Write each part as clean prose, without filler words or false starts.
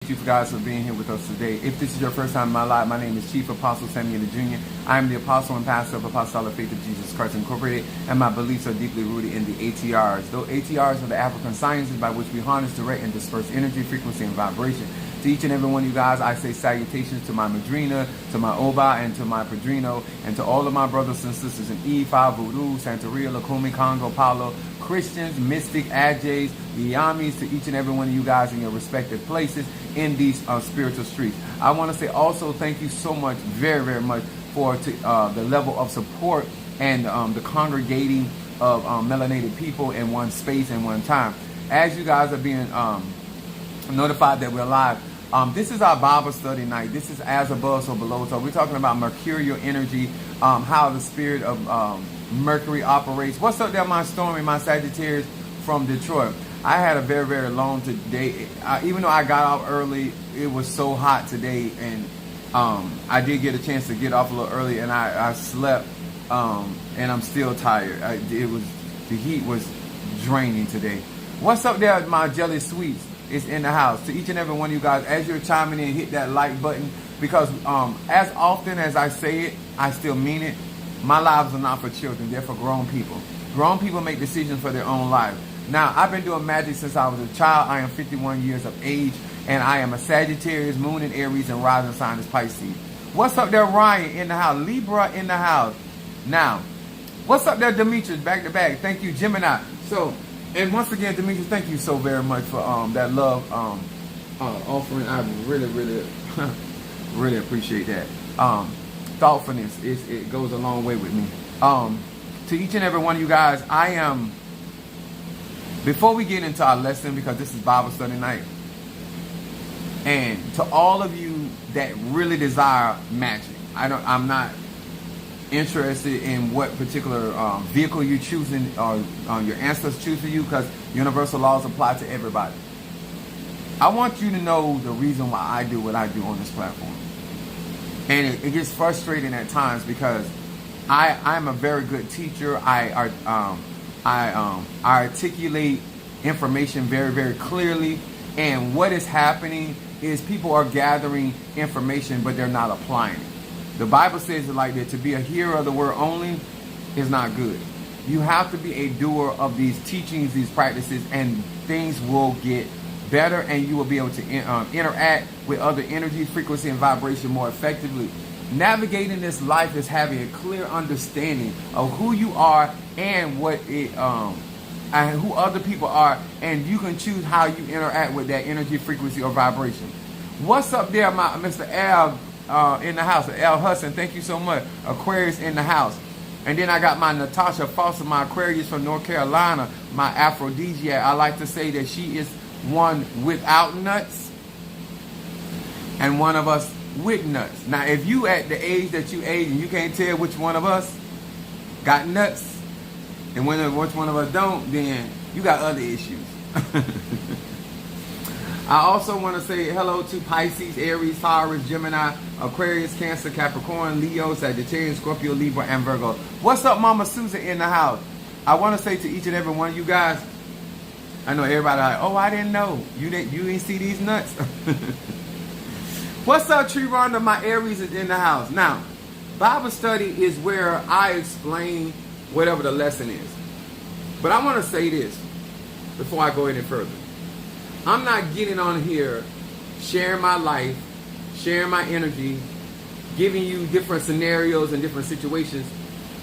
you guys for being here with us today. If this is your first time in my life, my name is Chief Apostle Samuel Jr. I am the apostle and pastor of Apostolic Faith of Jesus Christ Incorporated, and my beliefs are deeply rooted in the ATRs. Though ATRs are the African sciences by which we harness, direct, and disperse energy, frequency, and vibration. To each and every one of you guys, I say salutations to my Madrina, to my Oba, and to my Padrino, and to all of my brothers and sisters in Ifa, Voodoo, Santeria, Lukumi, Congo, Palo, Christians, Mystic, Adjays, the Yamis, to each and every one of you guys in your respective places in these spiritual streets. I want to say also thank you so much, very, very much, for the level of support and the congregating of melanated people in one space and one time. As you guys are being notified that we're live, this is our Bible study night. This is as above, so below. So we're talking about mercurial energy, how the spirit of Mercury operates. What's up there, my Stormy, my Sagittarius from Detroit? I had a very, very long day. Even though I got off early, it was so hot today, and I did get a chance to get off a little early, and I slept, and I'm still tired. The heat was draining today. What's up there, my Jelly Sweets? Is in the house. To each and every one of you guys, as you're chiming in, hit that like button, because as often as I say it, I still mean it. My lives are not for children, they're for grown people. Grown people make decisions for their own lives. Now, I've been doing magic since I was a child. I am 51 years of age, and I am a Sagittarius, Moon in Aries, and rising sign is Pisces. What's up there, Ryan, in the house? Libra in the house. Now, what's up there, Demetrius, back to back? Thank you, Gemini. So, and once again, Demetrius, thank you so very much for that love offering. I really, really, really appreciate that. Thoughtfulness, it goes a long way with me. To each and every one of you guys, I am, before we get into our lesson, because this is Bible study night, and to all of you that really desire magic, I'm not interested in what particular vehicle you're choosing or your ancestors choose for you, because universal laws apply to everybody. I want you to know the reason why I do what I do on this platform. And it gets frustrating at times because I'm a very good teacher. I articulate information very, very clearly. And what is happening is people are gathering information, but they're not applying it. The Bible says it like that: to be a hearer of the word only is not good. You have to be a doer of these teachings, these practices, and things will get better, and you will be able to interact with other energy, frequency, and vibration more effectively. Navigating this life is having a clear understanding of who you are and what it and who other people are, and you can choose how you interact with that energy, frequency, or vibration. What's up there, my Mr. Al? In the house, L. Hudson, thank you so much. Aquarius in the house. And then I got my Natasha Foster, my Aquarius from North Carolina, my aphrodisiac. I like to say that she is one without nuts and one of us with nuts. Now, if you at the age that you age and you can't tell which one of us got nuts and which one of us don't, then you got other issues. I also want to say hello to Pisces, Aries, Taurus, Gemini, Aquarius, Cancer, Capricorn, Leo, Sagittarius, Scorpio, Libra, and Virgo. What's up, Mama Susan in the house? I want to say to each and every one of you guys, I know everybody like, oh, I didn't know. You didn't see these nuts? What's up, Tree Rhonda? My Aries is in the house. Now, Bible study is where I explain whatever the lesson is. But I want to say this before I go any further. I'm not getting on here sharing my life, sharing my energy, giving you different scenarios and different situations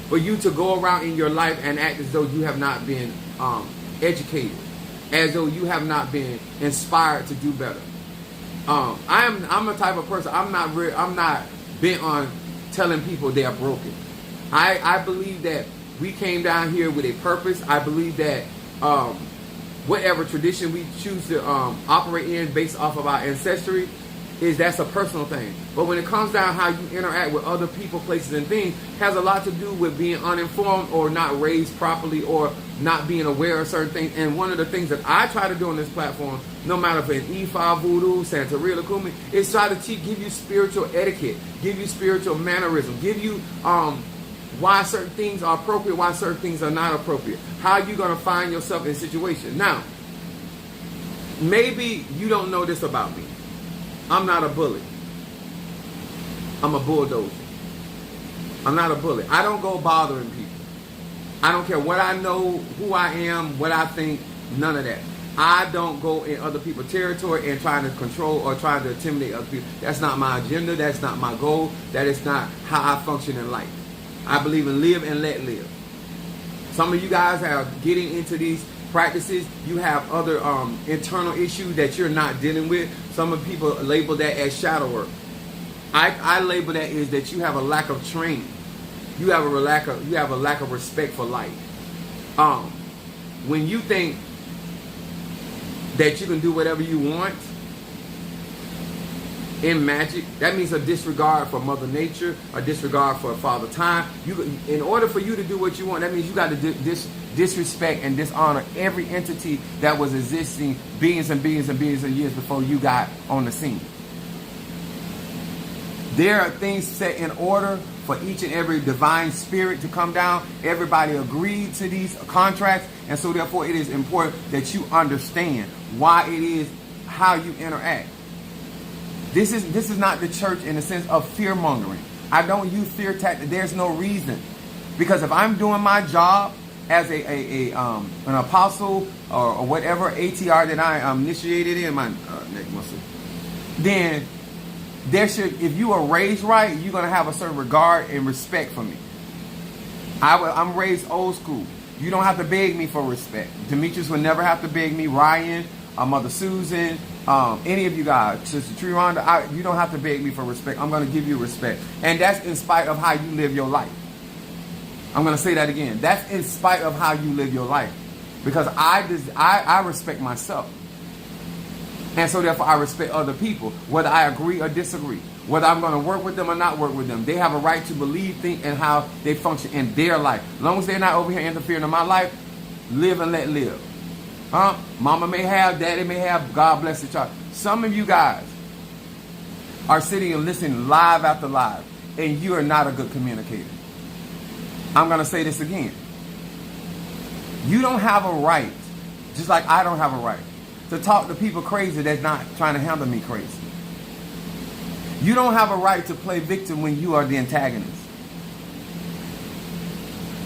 for you to go around in your life and act as though you have not been educated, as though you have not been inspired to do better. I'm a type of person, I'm not bent on telling people they are broken. I believe that we came down here with a purpose. I believe that whatever tradition we choose to operate in based off of our ancestry, that's a personal thing. But when it comes down how you interact with other people, places, and things, has a lot to do with being uninformed or not raised properly or not being aware of certain things. And one of the things that I try to do on this platform, no matter if it's Ifa, Voodoo, Santeria, Lukumi, is try to give you spiritual etiquette, give you spiritual mannerism, give you why certain things are appropriate, why certain things are not appropriate. How you're going to find yourself in a situation. Now, maybe you don't know this about me. I'm not a bully. I'm a bulldozer. I'm not a bully. I don't go bothering people. I don't care what I know, who I am, what I think, none of that. I don't go in other people's territory and trying to control or trying to intimidate other people. That's not my agenda. That's not my goal. That is not how I function in life. I believe in live and let live. Some of you guys are getting into these practices. You have other internal issues that you're not dealing with. Some of people label that as shadow work. I label that is that you have a lack of training. You have a lack of respect for life. When you think that you can do whatever you want in magic, that means a disregard for Mother Nature, a disregard for Father Time. In order for you to do what you want, that means you got to disrespect and dishonor every entity that was existing billions and billions and billions of years before you got on the scene. There are things set in order for each and every divine spirit to come down. Everybody agreed to these contracts, and so therefore it is important that you understand why it is how you interact. This is not the church in the sense of fear mongering. I don't use fear tactics. There's no reason, because if I'm doing my job as an apostle or whatever ATR that I initiated in my neck muscle, then there should, if you are raised right, you're gonna have a certain regard and respect for me. I'm raised old school. You don't have to beg me for respect. Demetrius would never have to beg me. Ryan, Mother Susan, any of you guys, Sister Trironda, you don't have to beg me for respect. I'm gonna give you respect, and that's in spite of how you live your life. I'm gonna say that again. That's in spite of how you live your life, because I respect myself. And so therefore I respect other people, whether I agree or disagree, whether I'm going to work with them or not work with them. They have a right to believe, think, and how they function in their life. As long as they're not over here interfering in my life, live and let live. Mama may have, daddy may have, God bless the child. Some of you guys are sitting and listening live after live, and you are not a good communicator. I'm going to say this again. You don't have a right, just like I don't have a right, to talk to people crazy that's not trying to handle me crazy. You don't have a right to play victim when you are the antagonist.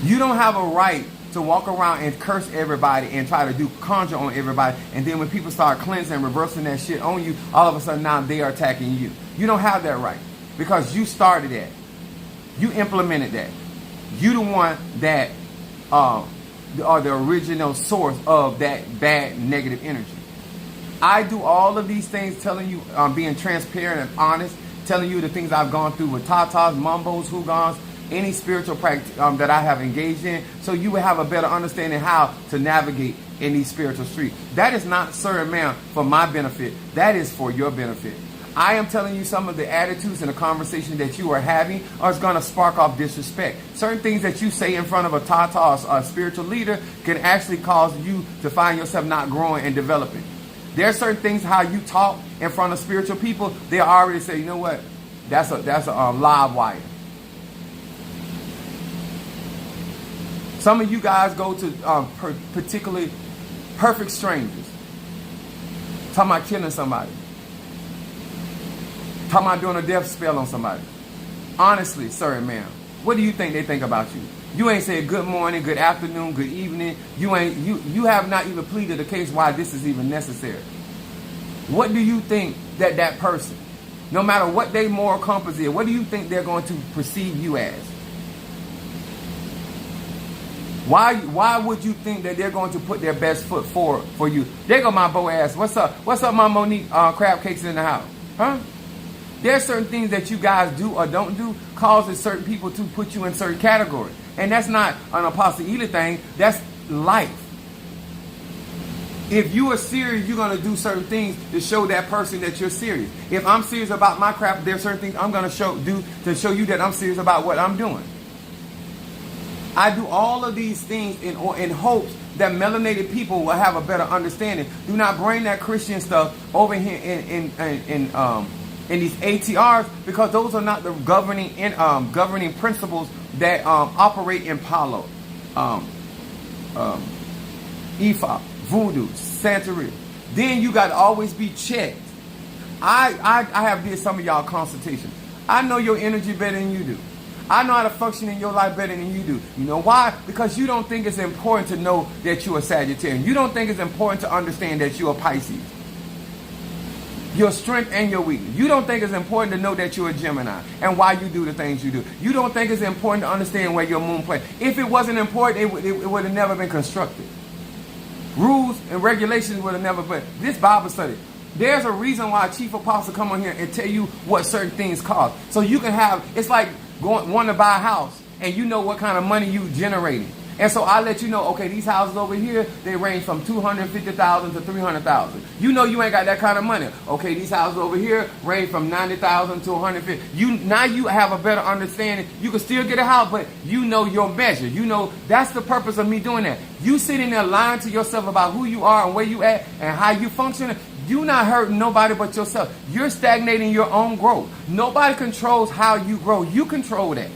You don't have a right to walk around and curse everybody and try to do conjure on everybody, and then when people start cleansing and reversing that shit on you, all of a sudden now they are attacking you. You don't have that right, because you started that. You implemented that. You the one that are the original source of that bad negative energy. I do all of these things, telling you, being transparent and honest, telling you the things I've gone through with tatas, mumbos, hugans, any spiritual practice that I have engaged in, so you will have a better understanding how to navigate in these spiritual streets. That is not, sir and ma'am, for my benefit. That is for your benefit. I am telling you some of the attitudes and the conversation that you are having are going to spark off disrespect. Certain things that you say in front of a tata or a spiritual leader can actually cause you to find yourself not growing and developing. There are certain things how you talk in front of spiritual people, they already say, you know what, that's a live wire. Some of you guys go to particularly perfect strangers, talking about killing somebody, talking about doing a death spell on somebody. Honestly, sir and ma'am, what do you think they think about you? You ain't said good morning, good afternoon, good evening. You have not even pleaded the case why this is even necessary. What do you think that person, no matter what their moral compass is, what do you think they're going to perceive you as? Why would you think that they're going to put their best foot forward for you? There go my Boaz. What's up? What's up, my Monique? Crab cakes in the house. Huh? There are certain things that you guys do or don't do causes certain people to put you in certain categories. And that's not an Apostle Ely thing. That's life. If you are serious, you're going to do certain things to show that person that you're serious. If I'm serious about my craft, there are certain things I'm going to do to show you that I'm serious about what I'm doing. I do all of these things in hopes that melanated people will have a better understanding. Do not bring that Christian stuff over here in these ATRs, because those are not the governing principles that operate in Palo, Ifa, Voodoo, Santeria. Then you got to always be checked I have did some of y'all consultation. I know your energy better than you do. I know how to function in your life better than you do. You know why? Because you don't think it's important to know that you're a Sagittarius. You don't think it's important to understand that you're a Pisces. Your strength and your weakness. You don't think it's important to know that you're a Gemini and why you do the things you do. You don't think it's important to understand where your moon plays. If it wasn't important, it would have never been constructed. Rules and regulations would have never been. This Bible study, there's a reason why a chief apostle come on here and tell you what certain things cost. So you can have, it's like wanting to buy a house and you know what kind of money you generating. And so I let you know, okay, these houses over here, they range from $250,000 to $300,000. You know you ain't got that kind of money. Okay, these houses over here range from $90,000 to $150,000. Now you have a better understanding. You can still get a house, but you know your measure. You know that's the purpose of me doing that. You sitting there lying to yourself about who you are and where you at and how you function. You're not hurting nobody but yourself. You're stagnating your own growth. Nobody controls how you grow. You control that.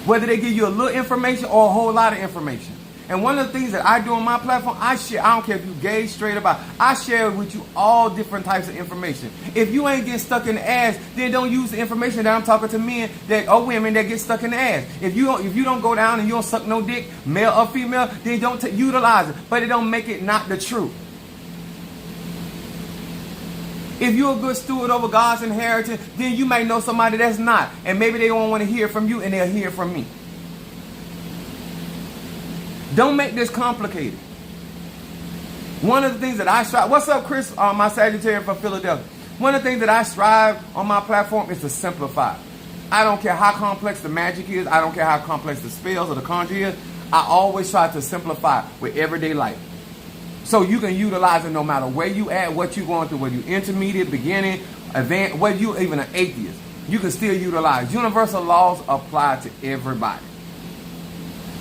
Whether they give you a little information or a whole lot of information. And one of the things that I do on my platform, I share, I don't care if you gay, straight about, I share with you all different types of information. If you ain't getting stuck in the ass, then don't use the information that I'm talking to men that or women that get stuck in the ass. If you don't go down and you don't suck no dick, male or female, then don't utilize it. But it don't make it not the truth. If you're a good steward over God's inheritance, then you may know somebody that's not. And maybe they won't want to hear from you and they'll hear from me. Don't make this complicated. One of the things that I strive, what's up Chris, my Sagittarius from Philadelphia. One of the things that I strive on my platform is to simplify. I don't care how complex the magic is. I don't care how complex the spells or the conjure is. I always try to simplify with everyday life. So you can utilize it no matter where you at, what you're going through, whether you're intermediate, beginning, advanced, whether you're even an atheist. You can still utilize. Universal laws apply to everybody.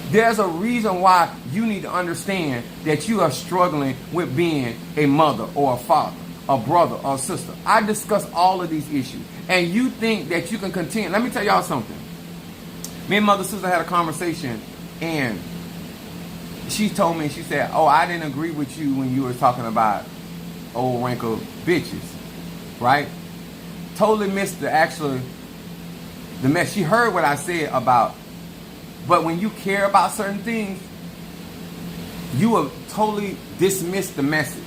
There's a reason why you need to understand that you are struggling with being a mother or a father, a brother or a sister. I discuss all of these issues. And you think that you can continue. Let me tell y'all something. Me and Mother Sister had a conversation and she told me, she said, oh, I didn't agree with you when you were talking about old wrinkled bitches, right? Totally missed the mess. She heard what I said about, but when you care about certain things, you will totally dismiss the message.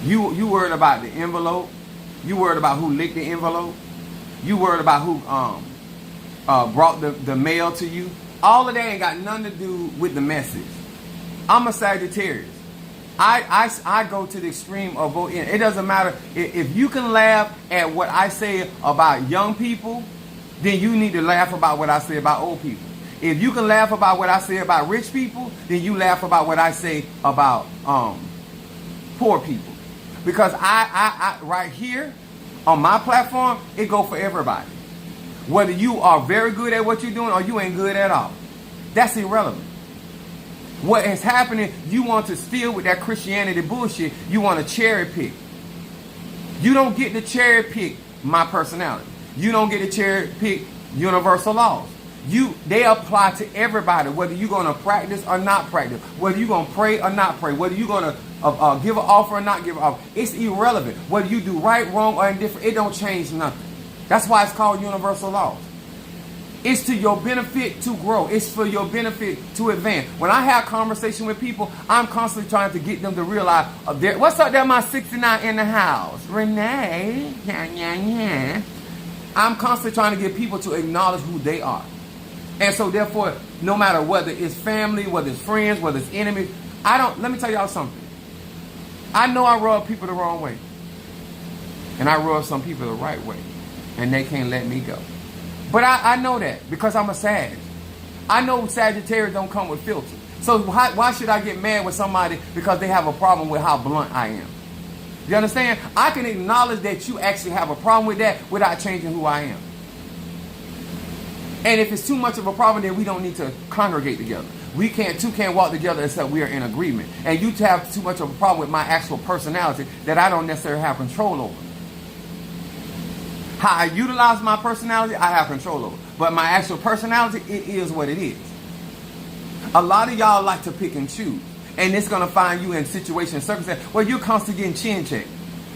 You worried about the envelope. You worried about who licked the envelope. You worried about who brought the mail to you. All of that ain't got nothing to do with the message. I'm a Sagittarius. I go to the extreme of vote in. It doesn't matter. If you can laugh at what I say about young people, then you need to laugh about what I say about old people. If you can laugh about what I say about rich people, then you laugh about what I say about poor people. Because I right here on my platform, it go for everybody. Whether you are very good at what you're doing or you ain't good at all. That's irrelevant. What is happening, you want to steal with that Christianity bullshit. You want to cherry pick. You don't get to cherry pick my personality. You don't get to cherry pick universal laws. They apply to everybody, whether you're going to practice or not practice, whether you're going to pray or not pray, whether you're going to give an offer or not give an offer. It's irrelevant. Whether you do right, wrong, or indifferent, it don't change nothing. That's why it's called universal laws. It's to your benefit to grow. It's for your benefit to advance. When I have conversation with people, I'm constantly trying to get them to realize, what's up there, my 69 in the house? Renee. Yeah. I'm constantly trying to get people to acknowledge who they are. And so therefore, no matter whether it's family, whether it's friends, whether it's enemies, let me tell y'all something. I know I rub people the wrong way. And I rub some people the right way. And they can't let me go. But I know that because I'm a Sag. I know Sagittarius don't come with filter. So why should I get mad with somebody because they have a problem with how blunt I am? You understand? I can acknowledge that you actually have a problem with that without changing who I am. And if it's too much of a problem, then we don't need to congregate together. Two can't walk together except we are in agreement. And you have too much of a problem with my actual personality that I don't necessarily have control over. How I utilize my personality, I have control over. But my actual personality, it is what it is. A lot of y'all like to pick and choose. And it's going to find you in situations, circumstances where you're constantly getting chin checked.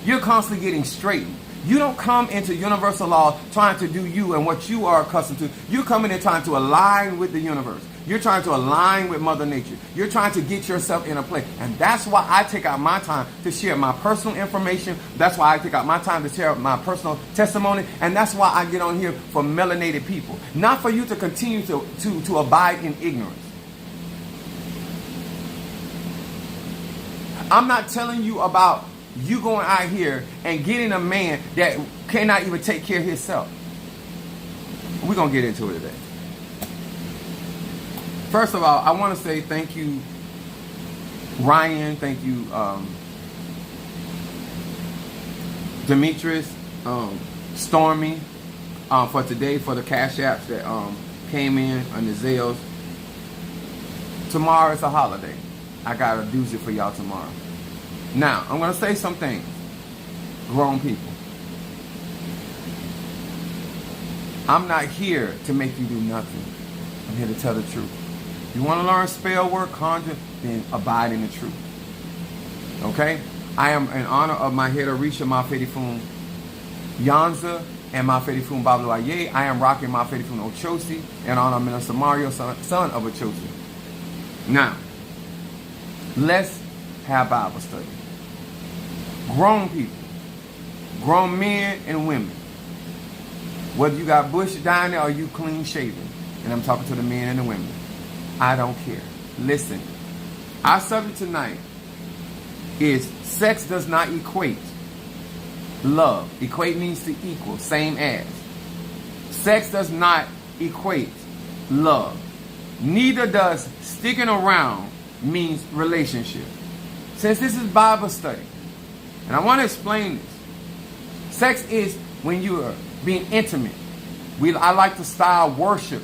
You're constantly getting straightened. You don't come into universal law trying to do you and what you are accustomed to. You're coming in trying to align with the universe. You're trying to align with Mother Nature. You're trying to get yourself in a place. And that's why I take out my time to share my personal information. That's why I take out my time to share my personal testimony. And that's why I get on here for melanated people. Not for you to continue to abide in ignorance. I'm not telling you about you going out here and getting a man that cannot even take care of himself. We're going to get into it today. First of all, I want to say thank you, Ryan. Thank you, Demetrius, Stormy, for today, for the cash apps that came in on the Zales. Tomorrow is a holiday. I got a doozy for y'all tomorrow. Now, I'm going to say some things. Grown people. I'm not here to make you do nothing. I'm here to tell the truth. You want to learn spell work, conjure, then abide in the truth. Okay? I am in honor of my head Orisha, my Fedifun Yanza, and my Fedifun Bablu Aye. I am rocking my Fedifun Ochosi in honor of Minister Mario, son of Ochosi. Now, let's have Bible study. Grown people, grown men and women, whether you got bush down there or you clean shaven, and I'm talking to the men and the women, I don't care. Listen, our subject tonight is sex does not equate love. Equate means to equal, same as. Sex does not equate love. Neither does sticking around means relationship. Since this is Bible study, and I want to explain this. Sex is when you are being intimate. I like to style worship.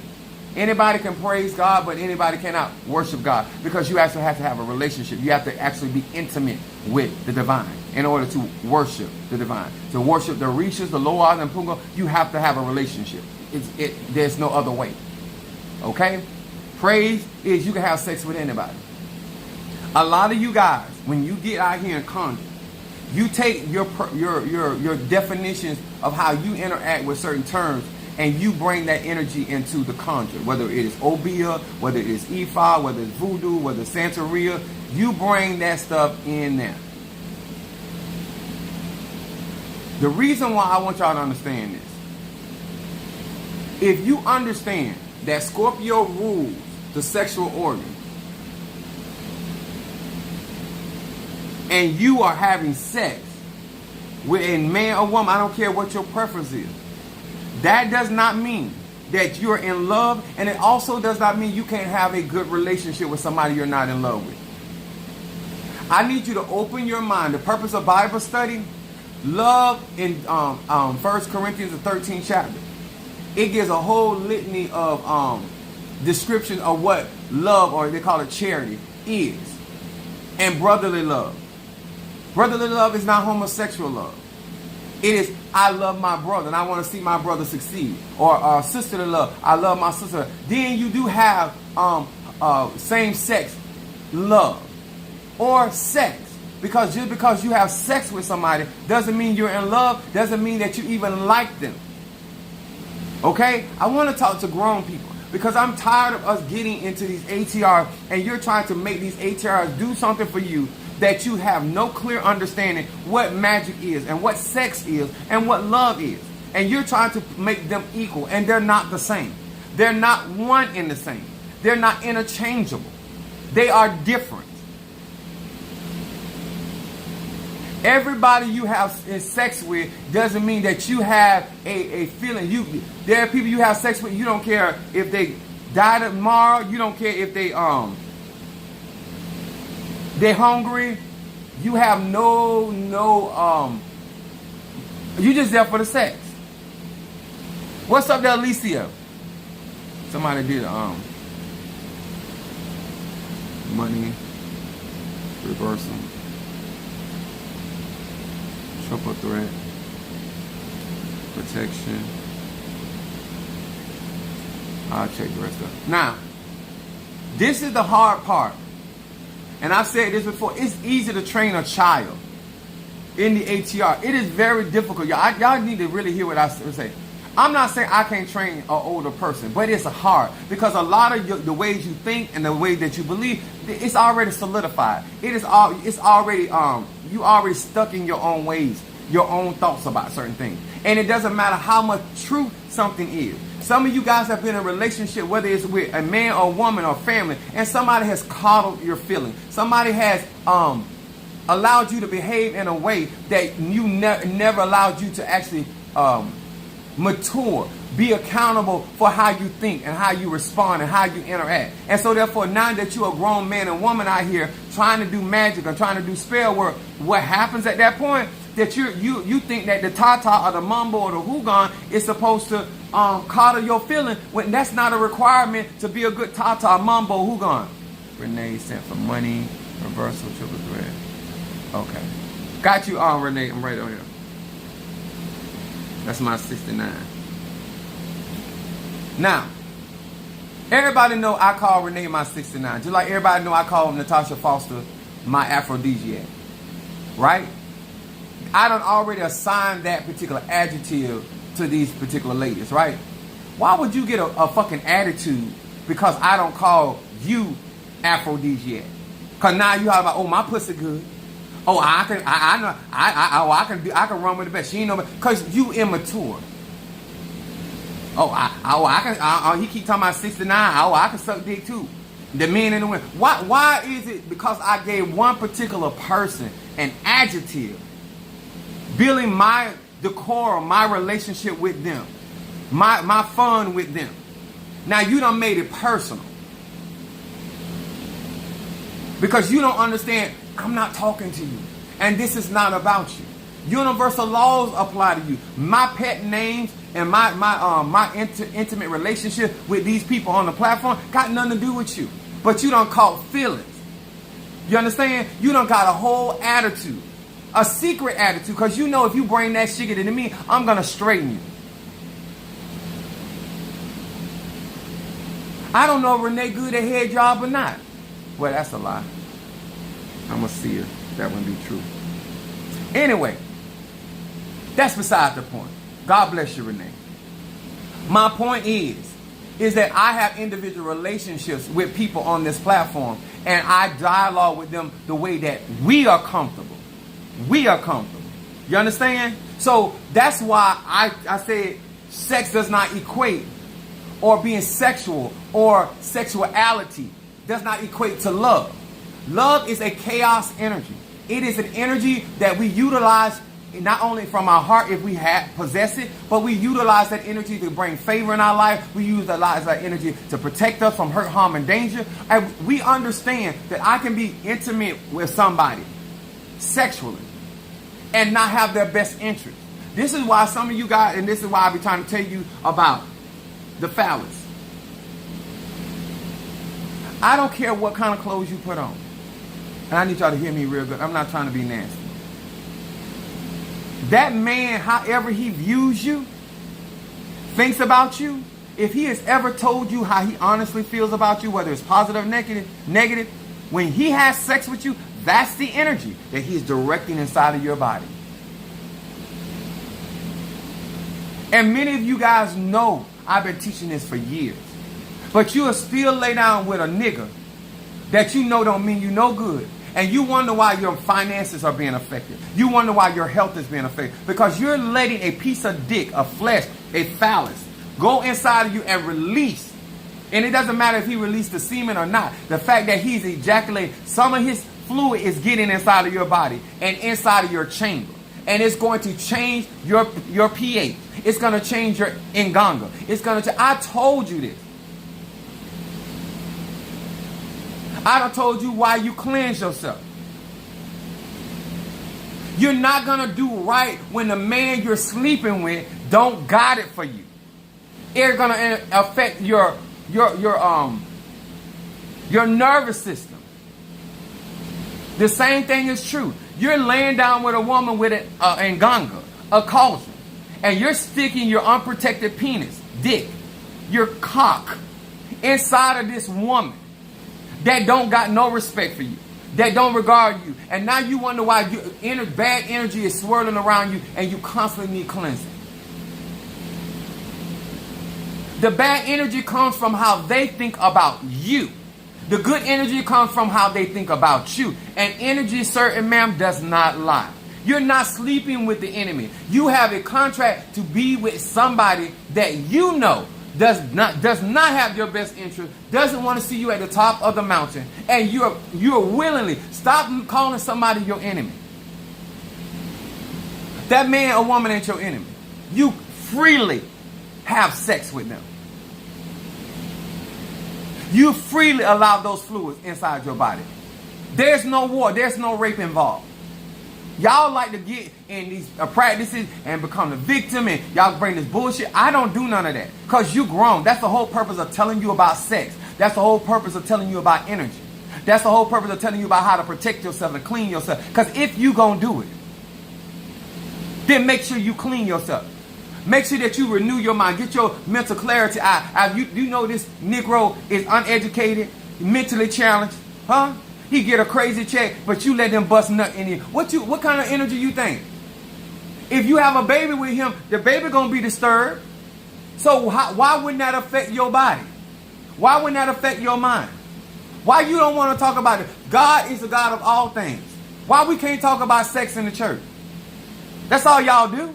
Anybody can praise God, but anybody cannot worship God because you actually have to have a relationship. You have to actually be intimate with the divine in order to worship the divine. To worship the Rishas, the Loas, and Punga, you have to have a relationship. There's no other way. Okay? Praise is you can have sex with anybody. A lot of you guys, when you get out here and conjure, you take your definitions of how you interact with certain terms and you bring that energy into the conjure. Whether it is Obia, whether it is Ifa, whether it's Voodoo, whether it's Santeria, you bring that stuff in there. The reason why I want y'all to understand this, if you understand that Scorpio rules the sexual organ, and you are having sex with a man or woman, I don't care what your preference is, that does not mean that you're in love, and it also does not mean you can't have a good relationship with somebody you're not in love with. I need you to open your mind. The purpose of Bible study, love in 1 Corinthians, the 13th chapter, it gives a whole litany of description of what love, or they call it charity, is. And brotherly love. Brotherly love is not homosexual love. It is, I love my brother and I want to see my brother succeed. Or sisterly love, I love my sister. Then you do have same-sex love. Or sex. Because just because you have sex with somebody doesn't mean you're in love, doesn't mean that you even like them. Okay? I want to talk to grown people. Because I'm tired of us getting into these ATRs and you're trying to make these ATRs do something for you that you have no clear understanding what magic is and what sex is and what love is. And you're trying to make them equal, and they're not the same. They're not one and the same. They're not interchangeable. They are different. Everybody you have sex with doesn't mean that you have a feeling. There are people you have sex with, you don't care if they die tomorrow, you don't care if they're hungry. You have you just there for the sex. What's up there, Alicia? Somebody did money reversal. Triple threat, protection. I'll check the rest of it. Now, this is the hard part. And I've said this before. It's easy to train a child. in the ATR. It is very difficult. Y'all need to really hear what I say. I'm not saying I can't train an older person, but it's hard because a lot of the ways you think and the way that you believe, it's already solidified. It's already you already stuck in your own ways, your own thoughts about certain things, and it doesn't matter how much truth something is. Some of you guys have been in a relationship, whether it's with a man or woman or family, and somebody has coddled your feelings. Somebody has allowed you to behave in a way that you never allowed you to actually mature, be accountable for how you think and how you respond and how you interact. And so therefore, now that you're a grown man and woman out here trying to do magic or trying to do spell work, what happens at that point? That you think that the tata or the mumbo or the hugon is supposed to coddle your feeling, when that's not a requirement to be a good tata, mumbo, hugon. Renee sent for money, reversal, triple thread. Okay. Got you on, Renee. I'm right on here. That's my 69. Now, everybody know I call Renee my 69. Just like everybody know I call Natasha Foster my aphrodisiac. Right? I done already assigned that particular adjective to these particular ladies, right? Why would you get a fucking attitude because I don't call you aphrodisiac? Because now you have like, oh, my pussy good. Oh, I can run with the best. She ain't no, because you immature. He keep talking about 69. Oh, I can suck dick too. The men and the women. Why is it because I gave one particular person an adjective, building my decorum, my relationship with them, my fun with them. Now you done made it personal. Because you don't understand, I'm not talking to you. And this is not about you. Universal laws apply to you. My pet names and my intimate relationship with these people on the platform got nothing to do with you. But you done caught feelings. You understand? You done got a whole attitude. A secret attitude. Because you know if you bring that shit into me, I'm going to straighten you. I don't know if Renee good at head job or not. Well, that's a lie. I'm going to see if that wouldn't be true. Anyway, that's beside the point. God bless you, Renee. My point is that I have individual relationships with people on this platform, and I dialogue with them the way that we are comfortable. We are comfortable. You understand? So that's why I said sex does not equate, or being sexual or sexuality does not equate to love. Love is a chaos energy. It is an energy that we utilize not only from our heart if we possess it, but we utilize that energy to bring favor in our life. We utilize that energy to protect us from hurt, harm, and danger. And we understand that I can be intimate with somebody sexually and not have their best interest. This is why some of you guys, and this is why I be trying to tell you about the phallus. I don't care what kind of clothes you put on. And I need y'all to hear me real good. I'm not trying to be nasty. That man, however he views you, thinks about you, if he has ever told you how he honestly feels about you, whether it's positive or negative, when he has sex with you, that's the energy that he's directing inside of your body. And many of you guys know I've been teaching this for years. But you will still lay down with a nigga that you know don't mean you no good. And you wonder why your finances are being affected. You wonder why your health is being affected. Because you're letting a piece of dick, a flesh, a phallus, go inside of you and release. And it doesn't matter if he released the semen or not. The fact that he's ejaculating, some of his fluid is getting inside of your body and inside of your chamber. And it's going to change your pH. It's going to change your nganga. It's going to. I told you this. I done told you why you cleanse yourself. You're not going to do right when the man you're sleeping with don't got it for you. It's going to affect your nervous system. The same thing is true. You're laying down with a woman with an nganga, a cauldron, and you're sticking your unprotected penis, dick, your cock, inside of this woman that don't got no respect for you. that don't regard you. And now you wonder why bad energy is swirling around you and you constantly need cleansing. The bad energy comes from how they think about you. The good energy comes from how they think about you. And energy, sir and ma'am, does not lie. You're not sleeping with the enemy. You have a contract to be with somebody that you know does not have your best interest, doesn't want to see you at the top of the mountain, and you're willingly stop calling somebody your enemy. That man or woman ain't your enemy. You freely have sex with them. You freely allow those fluids inside your body. There's no war. There's no rape involved. Y'all like to get in these practices and become the victim, and y'all bring this bullshit. I don't do none of that because you grown. That's the whole purpose of telling you about sex. That's the whole purpose of telling you about energy. That's the whole purpose of telling you about how to protect yourself and clean yourself. Because if you gonna do it, then make sure you clean yourself. Make sure that you renew your mind. Get your mental clarity out. You know this Negro is uneducated, mentally challenged, huh? He get a crazy check, but you let them bust nut in here. What kind of energy you think? If you have a baby with him, the baby gonna be disturbed. So why wouldn't that affect your body? Why wouldn't that affect your mind? Why you don't want to talk about it? God is the God of all things. Why we can't talk about sex in the church? That's all y'all do.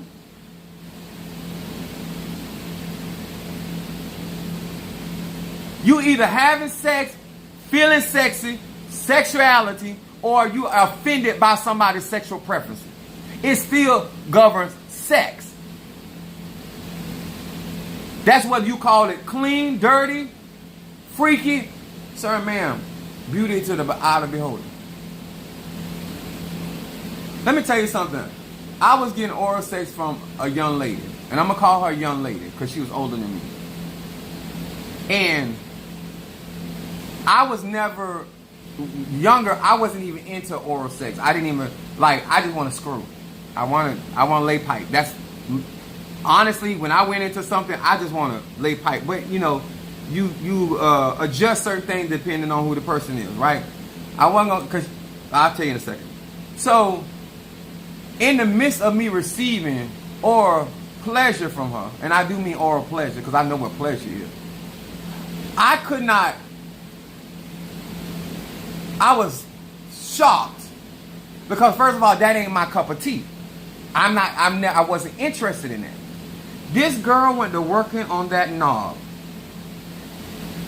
You either having sex, feeling sexy, sexuality, or you are offended by somebody's sexual preferences. It still governs sex. That's whether you call it clean, dirty, freaky. Sir, ma'am, beauty to the eye of the beholder. Let me tell you something. I was getting oral sex from a young lady. And I'm going to call her a young lady because she was older than me. And I was never younger. I wasn't even into oral sex. I didn't even I just want to screw. I want to lay pipe. That's honestly, when I went into something, I just want to lay pipe. But you know, you adjust certain things depending on who the person is, right? I wasn't gonna, because I'll tell you in a second. So in the midst of me receiving oral pleasure from her, and I do mean oral pleasure because I know what pleasure is, I could not. I was shocked because first of all, that ain't my cup of tea. I wasn't interested in that. This girl went to working on that knob,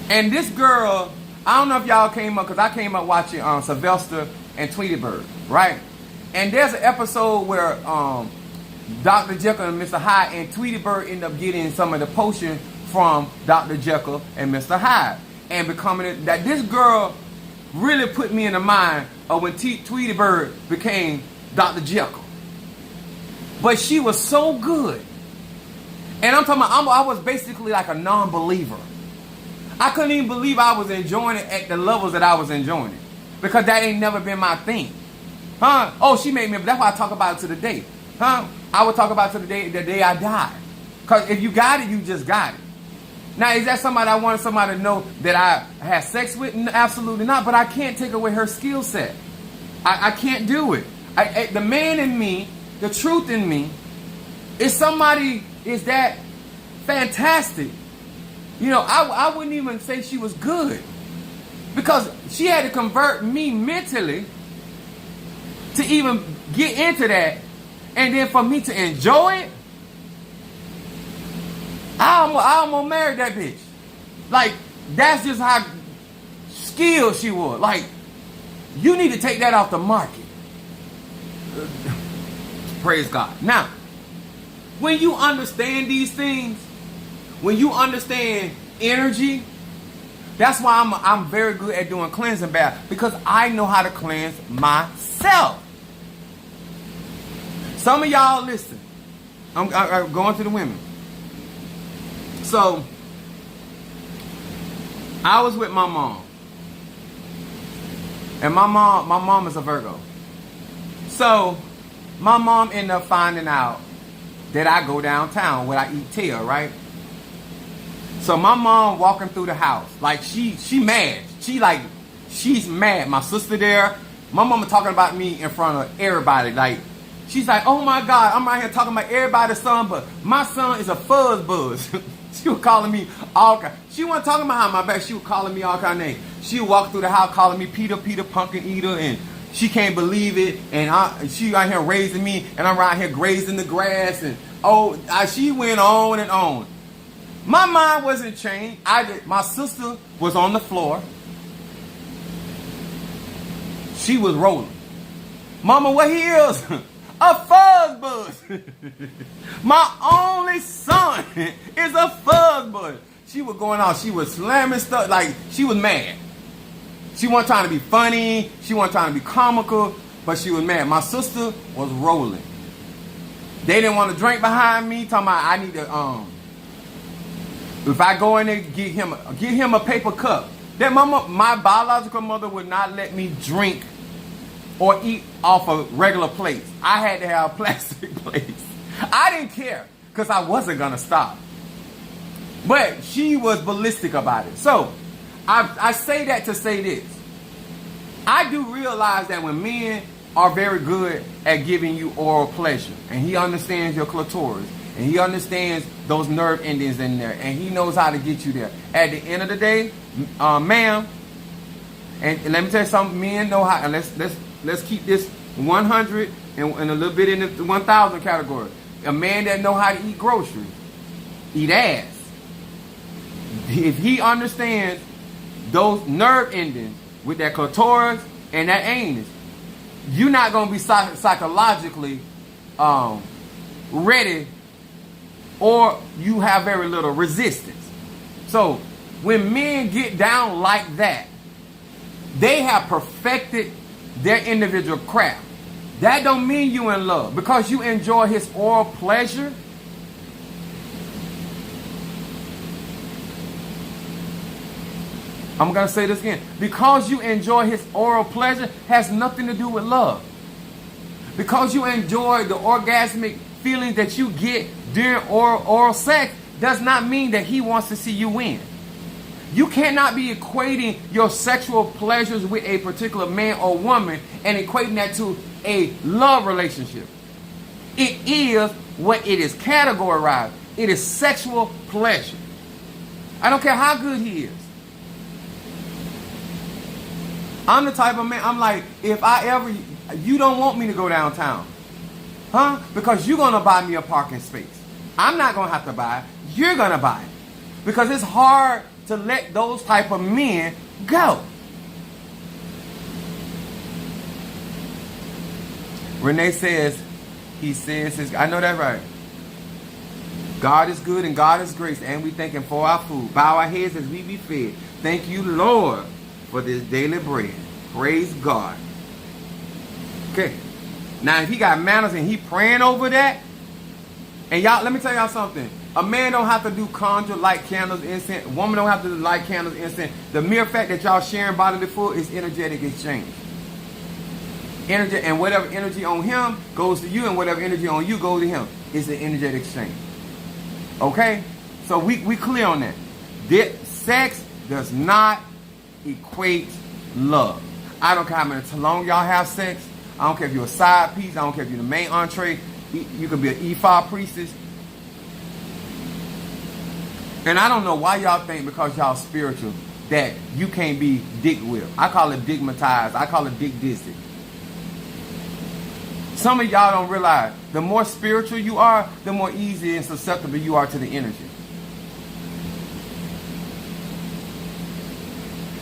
and this girl, I don't know if y'all came up because I came up watching Sylvester and Tweety Bird, right? And there's an episode where Dr. Jekyll and Mr. Hyde and Tweety Bird end up getting some of the potion from Dr. Jekyll and Mr. Hyde, and becoming it that this girl really put me in the mind of when Tweety Bird became Dr. Jekyll. But she was so good. And I'm talking about, I was basically like a non-believer. I couldn't even believe I was enjoying it at the levels that I was enjoying it. Because that ain't never been my thing. Huh? Oh, she made me, that's why I talk about it to the day. Huh? I would talk about it to the day I die. Because if you got it, you just got it. Now, is that somebody I wanted somebody to know that I had sex with? Absolutely not. But I can't take away her skill set. I can't do it. The man in me, the truth in me, is somebody is that fantastic. You know, I wouldn't even say she was good. Because she had to convert me mentally to even get into that. And then for me to enjoy it, I almost married that bitch. Like, that's just how skilled she was. Like, you need to take that off the market. Praise God. Now, when you understand these things, when you understand energy, that's why I'm very good at doing cleansing baths, because I know how to cleanse myself. Some of y'all listen. I'm going to the women. So, I was with my mom. And my mom is a Virgo. So, my mom ended up finding out that I go downtown where I eat tail, right? So my mom walking through the house, like she mad. She's mad. My sister there, My mama talking about me in front of everybody. Like, she's like, oh my God, I'm right here talking about everybody's son, but my son is a fuzz buzz. She was calling me all kind. She wasn't talking behind my back. She was calling me all kind of names. She would walk through the house calling me Peter, Pumpkin Eater, and she can't believe it. And she out here raising me, and I'm right here grazing the grass. And she went on and on. My mind wasn't changed. My sister was on the floor. She was rolling. Mama, what he is? A fuzz buzz. My only son is a fuzz buzz. She was going out. She was slamming stuff. Like, she was mad. She wasn't trying to be funny. She wasn't trying to be comical. But she was mad. My sister was rolling. They didn't want to drink behind me. Talking about I need to, if I go in there, get him a paper cup. That my biological mother would not let me drink or eat off of regular plates. I had to have plastic plates. I didn't care because I wasn't going to stop. But she was ballistic about it. So I say that to say this. I do realize that when men are very good at giving you oral pleasure, and he understands your clitoris, and he understands those nerve endings in there, and he knows how to get you there. At the end of the day, ma'am, and let me tell you something, men know how, and let's keep this 100 and a little bit in the 1,000 category. A man that know how to eat groceries, eat ass. If he understands those nerve endings with that clitoris and that anus, you're not going to be psychologically ready, or you have very little resistance. So when men get down like that, they have perfected their individual craft. That don't mean you in love. Because you enjoy his oral pleasure, I'm going to say this again. Because you enjoy his oral pleasure has nothing to do with love. Because you enjoy the orgasmic feeling that you get during oral sex does not mean that he wants to see you win. You cannot be equating your sexual pleasures with a particular man or woman and equating that to a love relationship. It is what it is categorized. It is sexual pleasure. I don't care how good he is. I'm the type of man, I'm like, you don't want me to go downtown. Huh? Because you're going to buy me a parking space. I'm not going to have to buy it. You're going to buy it. Because it's hard to let those type of men go. Renee says, I know that right. God is good and God is grace, and we thank him for our food. Bow our heads as we be fed. Thank you, Lord, for this daily bread. Praise God. Okay. Now, if he got manners and he praying over that, and y'all, let me tell y'all something. A man don't have to do conjure, light candles, incense. A woman don't have to light candles, incense. The mere fact that y'all sharing bodily fluid is energetic exchange. Energy, and whatever energy on him goes to you, and whatever energy on you goes to him. It's an energetic exchange. Okay? So we clear on that. Sex does not equate love. I don't care how long y'all have sex. I don't care if you're a side piece. I don't care if you're the main entree. You could be an E5 priestess. And I don't know why y'all think because y'all spiritual that you can't be dick whipped. I call it digmatized. I call it dick dissed. Some of y'all don't realize the more spiritual you are, the more easy and susceptible you are to the energy.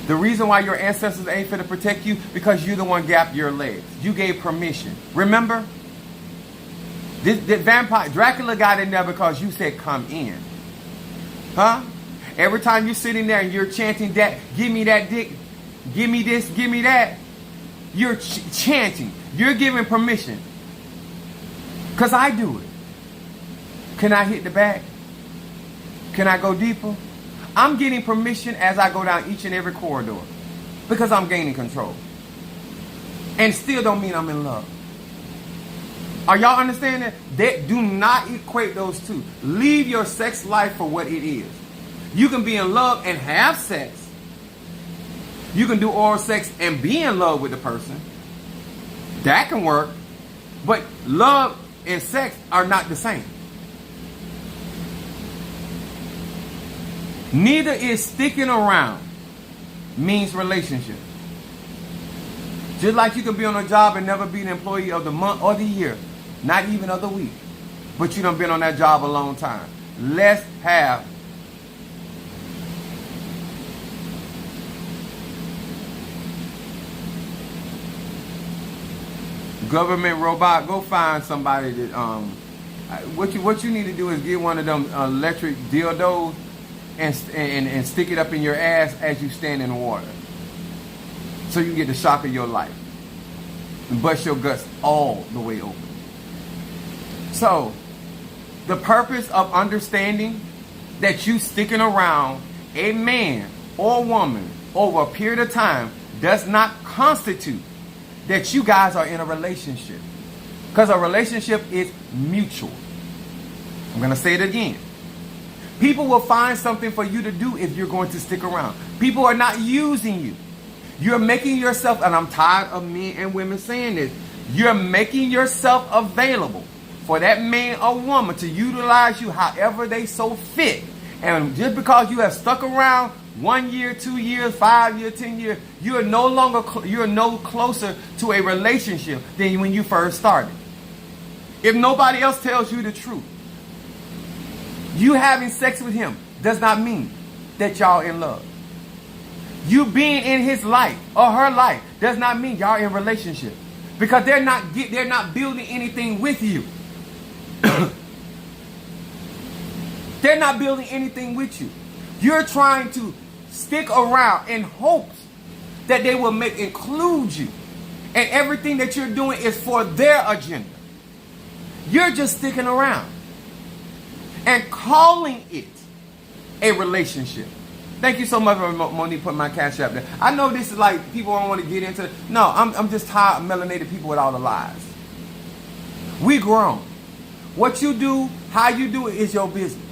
The reason why your ancestors ain't fit to protect you, because you're the one gapped your legs. You gave permission. Remember? This vampire, Dracula got in there because you said come in. Huh? Every time you're sitting there and you're chanting that, give me that dick, give me this, give me that. You're chanting. You're giving permission. Because I do it. Can I hit the back? Can I go deeper? I'm getting permission as I go down each and every corridor. Because I'm gaining control. And still don't mean I'm in love. Are y'all understanding that? Do not equate those two. Leave your sex life for what it is. You can be in love and have sex. You can do oral sex and be in love with the person. That can work. But love and sex are not the same. Neither is sticking around means relationship. Just like you can be on a job and never be an employee of the month or the year, not even of the week, but you done been on that job a long time. Let's have government robot. Go find somebody that what you need to do is get one of them electric dildos and stick it up in your ass as you stand in the water, so you get the shock of your life and bust your guts all the way open. So the purpose of understanding that you sticking around a man or woman over a period of time does not constitute that you guys are in a relationship, because a relationship is mutual. I'm going to say it again. People will find something for you to do if you're going to stick around. People are not using you. You're making yourself, and I'm tired of men and women saying this, you're making yourself available for that man or woman to utilize you however they so fit. And just because you have stuck around 1 year, 2 years, 5 years, 10 years, you're no closer to a relationship than when you first started. If nobody else tells you the truth, you having sex with him does not mean that y'all in love. You being in his life or her life does not mean y'all in relationship, because they're not building anything with you. They're not building anything with you. You're trying to stick around in hopes that they will include you, and everything that you're doing is for their agenda. You're just sticking around and calling it a relationship. Thank you so much for Monique putting my cash up there. I know this is like people don't want to get into. No, I'm just tired of melanated people with all the lies. We grown. What you do, how you do it is your business.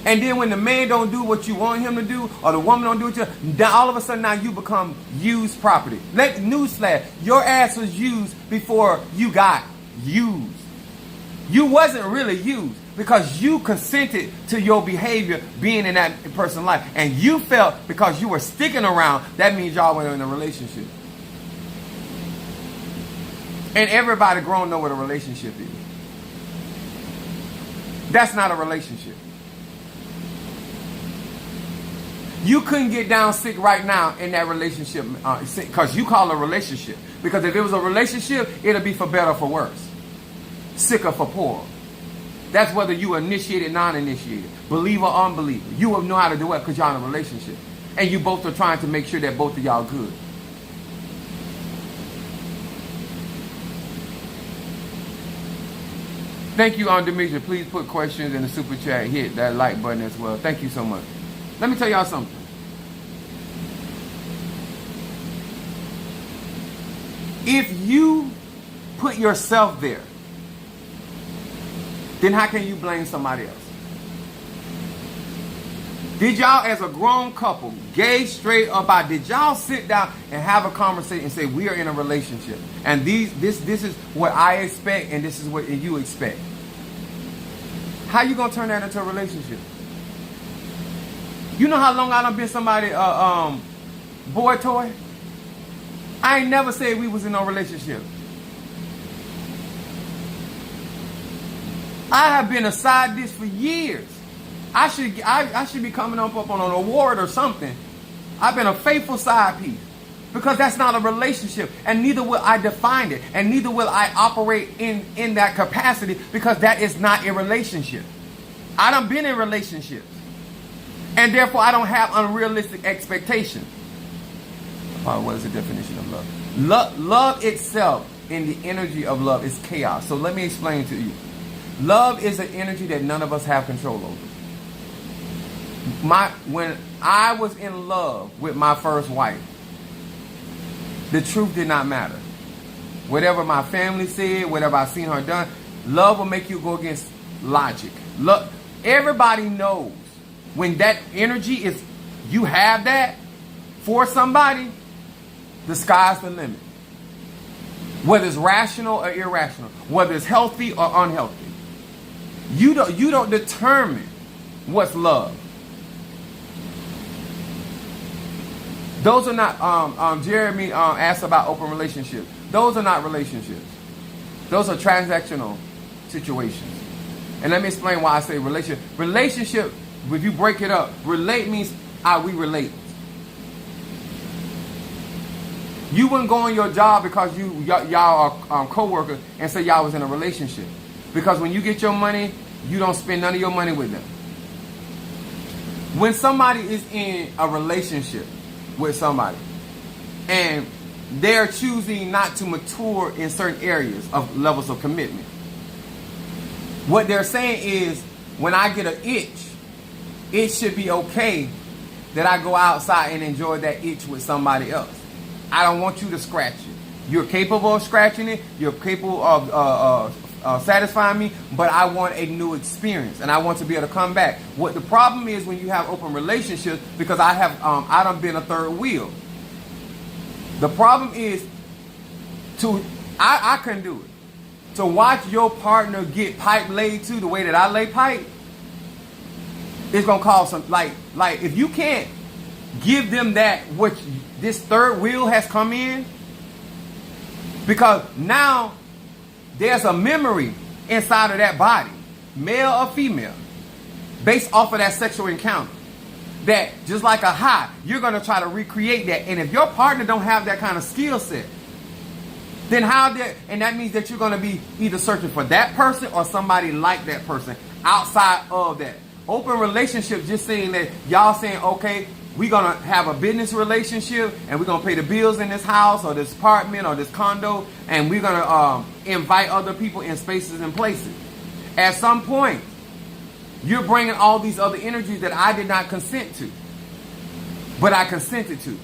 And then when the man don't do what you want him to do, or the woman don't do what you, then all of a sudden now you become used property. Newsflash, your ass was used before you got used. You wasn't really used, because you consented to your behavior being in that person's life. And you felt because you were sticking around, that means y'all were in a relationship. And everybody grown know what a relationship is. That's not a relationship. You couldn't get down sick right now in that relationship because you call it a relationship. Because if it was a relationship, it'll be for better or for worse. Sicker for poor. That's whether you initiated, non-initiated, believer or unbeliever. You will know how to do it because y'all in a relationship. And you both are trying to make sure that both of y'all good. Thank you, Demetria. Please put questions in the super chat. Hit that like button as well. Thank you so much. Let me tell y'all something. If you put yourself there, then how can you blame somebody else? Did y'all, as a grown couple, gay, straight, or bi, did y'all sit down and have a conversation and say, we are in a relationship, and this is what I expect, and this is what you expect? How you gonna turn that into a relationship? You know how long I done been somebody boy toy? I ain't never said we was in no relationship. I have been a side dish for years. I should be coming up on an award or something. I've been a faithful side piece, because that's not a relationship, and neither will I define it, and neither will I operate in that capacity, because that is not a relationship. I done been in relationships, and therefore I don't have unrealistic expectations. What is the definition of love? Love itself, in the energy of love, is chaos. So let me explain to you. Love is an energy that none of us have control over. When I was in love with my first wife, the truth did not matter. Whatever my family said, whatever I seen her done, love will make you go against logic. Look, everybody knows when that energy is, you have that for somebody, the sky's the limit. whether it's rational or irrational, whether it's healthy or unhealthy. You don't determine what's love. Those are not. Jeremy asked about open relationships. Those are not relationships. Those are transactional situations. And let me explain why I say relationship. Relationship, if you break it up, relate means we relate. You wouldn't go on your job because y'all are co-workers and say y'all was in a relationship. Because when you get your money, you don't spend none of your money with them. When somebody is in a relationship with somebody and they're choosing not to mature in certain areas of levels of commitment, what they're saying is, when I get an itch, it should be okay that I go outside and enjoy that itch with somebody else. I don't want you to scratch it. You're capable of scratching it. You're capable of satisfying me, but I want a new experience, and I want to be able to come back. What the problem is when you have open relationships, because I done been a third wheel. The problem is I couldn't do it. To watch your partner get pipe laid to the way that I lay pipe, it's gonna cause some like if you can't give them that which this third wheel has come in, because now there's a memory inside of that body, male or female, based off of that sexual encounter, that just like a high, you're going to try to recreate that. And if your partner don't have that kind of skill set, then and that means that you're going to be either searching for that person or somebody like that person outside of that. Open relationship just saying that y'all saying, okay, we're going to have a business relationship and we're going to pay the bills in this house or this apartment or this condo, and we're going to invite other people in spaces and places. At some point, you're bringing all these other energies that I did not consent to, but I consented to.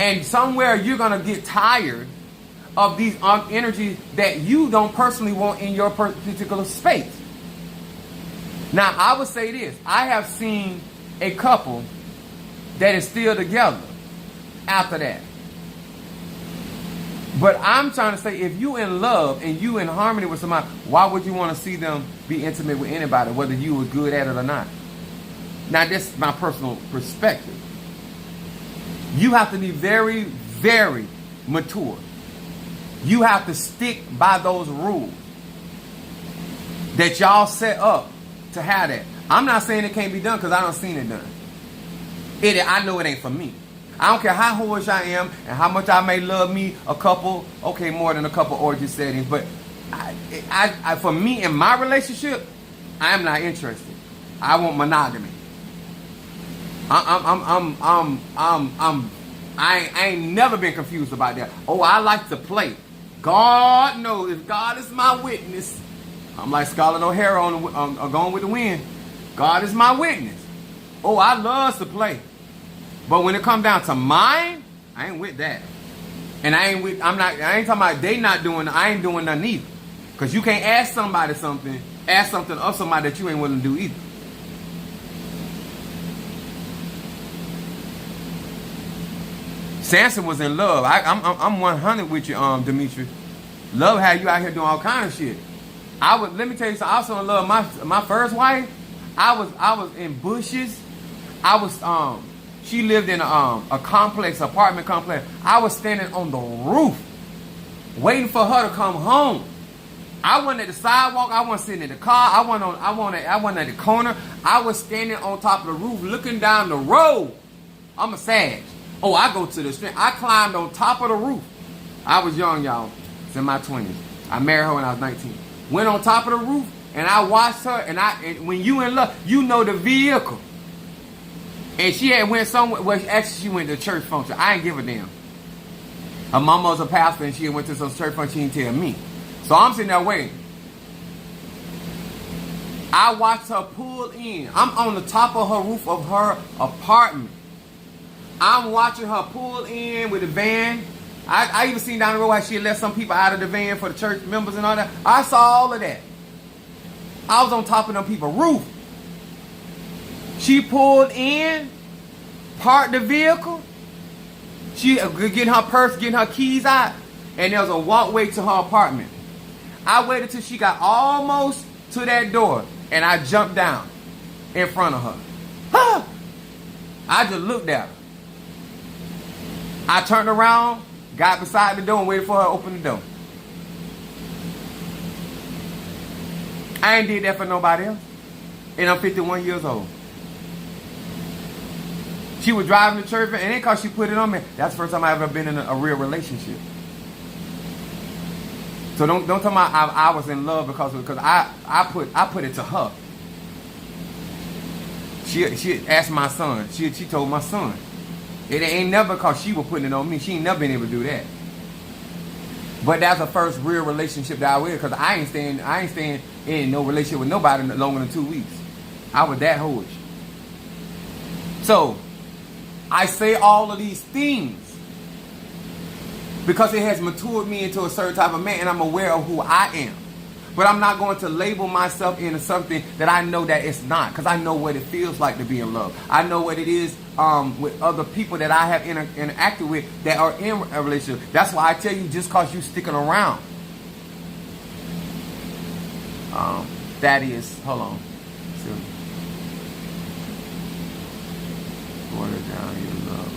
And somewhere you're going to get tired of these energies that you don't personally want in your particular space. Now, I would say this. I have seen a couple that is still together after that. But I'm trying to say, if you in love and you in harmony with somebody, why would you want to see them be intimate with anybody, whether you were good at it or not? Now, this is my personal perspective. You have to be very, very mature. You have to stick by those rules that y'all set up to have that. I'm not saying it can't be done, because I done seen it done. I know it ain't for me. I don't care how whorish I am and how much I may love me a couple, okay, more than a couple orgy settings, but for me in my relationship, I am not interested. I want monogamy. I ain't never been confused about that. Oh, I like to play. God knows, if God is my witness, I'm like Scarlett O'Hara on Gone with the Wind. God is my witness. Oh, I love to play. But when it comes down to mine, I ain't with that. And I ain't talking about they not doing, I ain't doing nothing either. Because you can't ask somebody something of somebody that you ain't willing to do either. Samson was in love. I'm 100 with you, Demetri. Love how you out here doing all kind of shit. Let me tell you something. I was in love with my first wife. I was in bushes. She lived in a apartment complex. I was standing on the roof, waiting for her to come home. I wasn't at the sidewalk. I wasn't sitting in the car. I wasn't at the corner. I was standing on top of the roof, looking down the road. I'm a sage. Oh, I go to the street. I climbed on top of the roof. I was young, y'all. It's in my 20s. I married her when I was 19. Went on top of the roof, and I watched her. And when you in love, you know the vehicle. And she had went somewhere. Well, actually, she went to a church function. I ain't give a damn. Her mama was a pastor, and she went to some church function. She didn't tell me. So I'm sitting there waiting. I watched her pull in. I'm on the top of her roof of her apartment. I'm watching her pull in with the van. I even seen down the road how she had left some people out of the van for the church members and all that. I saw all of that. I was on top of them people's roof. She pulled in, parked the vehicle. She getting her purse, getting her keys out. and there was a walkway to her apartment. I waited till she got almost to that door, and I jumped down in front of her. Ah! I just looked at her. I turned around, got beside the door, and waited for her to open the door. I ain't did that for nobody else. And I'm 51 years old. She was driving to church, and it ain't cause she put it on me. That's the first time I ever been in a real relationship. So don't tell me I was in love because I put it to her. She asked my son. She told my son. It ain't never because she was putting it on me. She ain't never been able to do that. But that's the first real relationship that I was, because I ain't staying in no relationship with nobody longer than 2 weeks. I was that hoish. So I say all of these things because it has matured me into a certain type of man, and I'm aware of who I am. But I'm not going to label myself into something that I know that it's not, because I know what it feels like to be in love. I know what it is with other people that I have interacted with that are in a relationship. That's why I tell you, just because you sticking around. That is, hold on. Water down your love.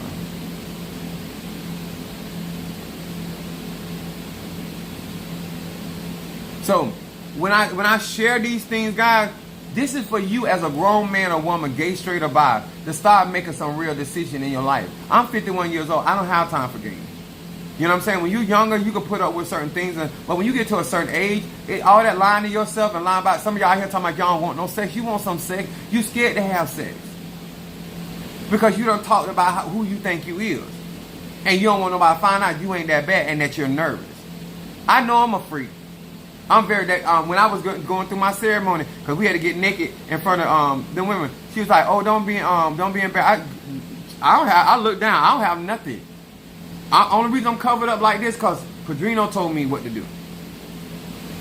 So when I share these things, guys, this is for you as a grown man or woman, gay, straight, or bi, to start making some real decision in your life. I'm 51 years old. I don't have time for games. You know what I'm saying? When you're younger, you can put up with certain things. But when you get to a certain age, all that lying to yourself and lying about, some of y'all out here talking about y'all don't want no sex. You want some sex. You scared to have sex. Because you done talked about who you think you is. And you don't want nobody to find out you ain't that bad and that you're nervous. I know I'm a freak. I'm very that when I was going through my ceremony, because we had to get naked in front of the women. She was like, "Oh, don't be embarrassed." I look down. I don't have nothing. Only reason I'm covered up like this because Padrino told me what to do.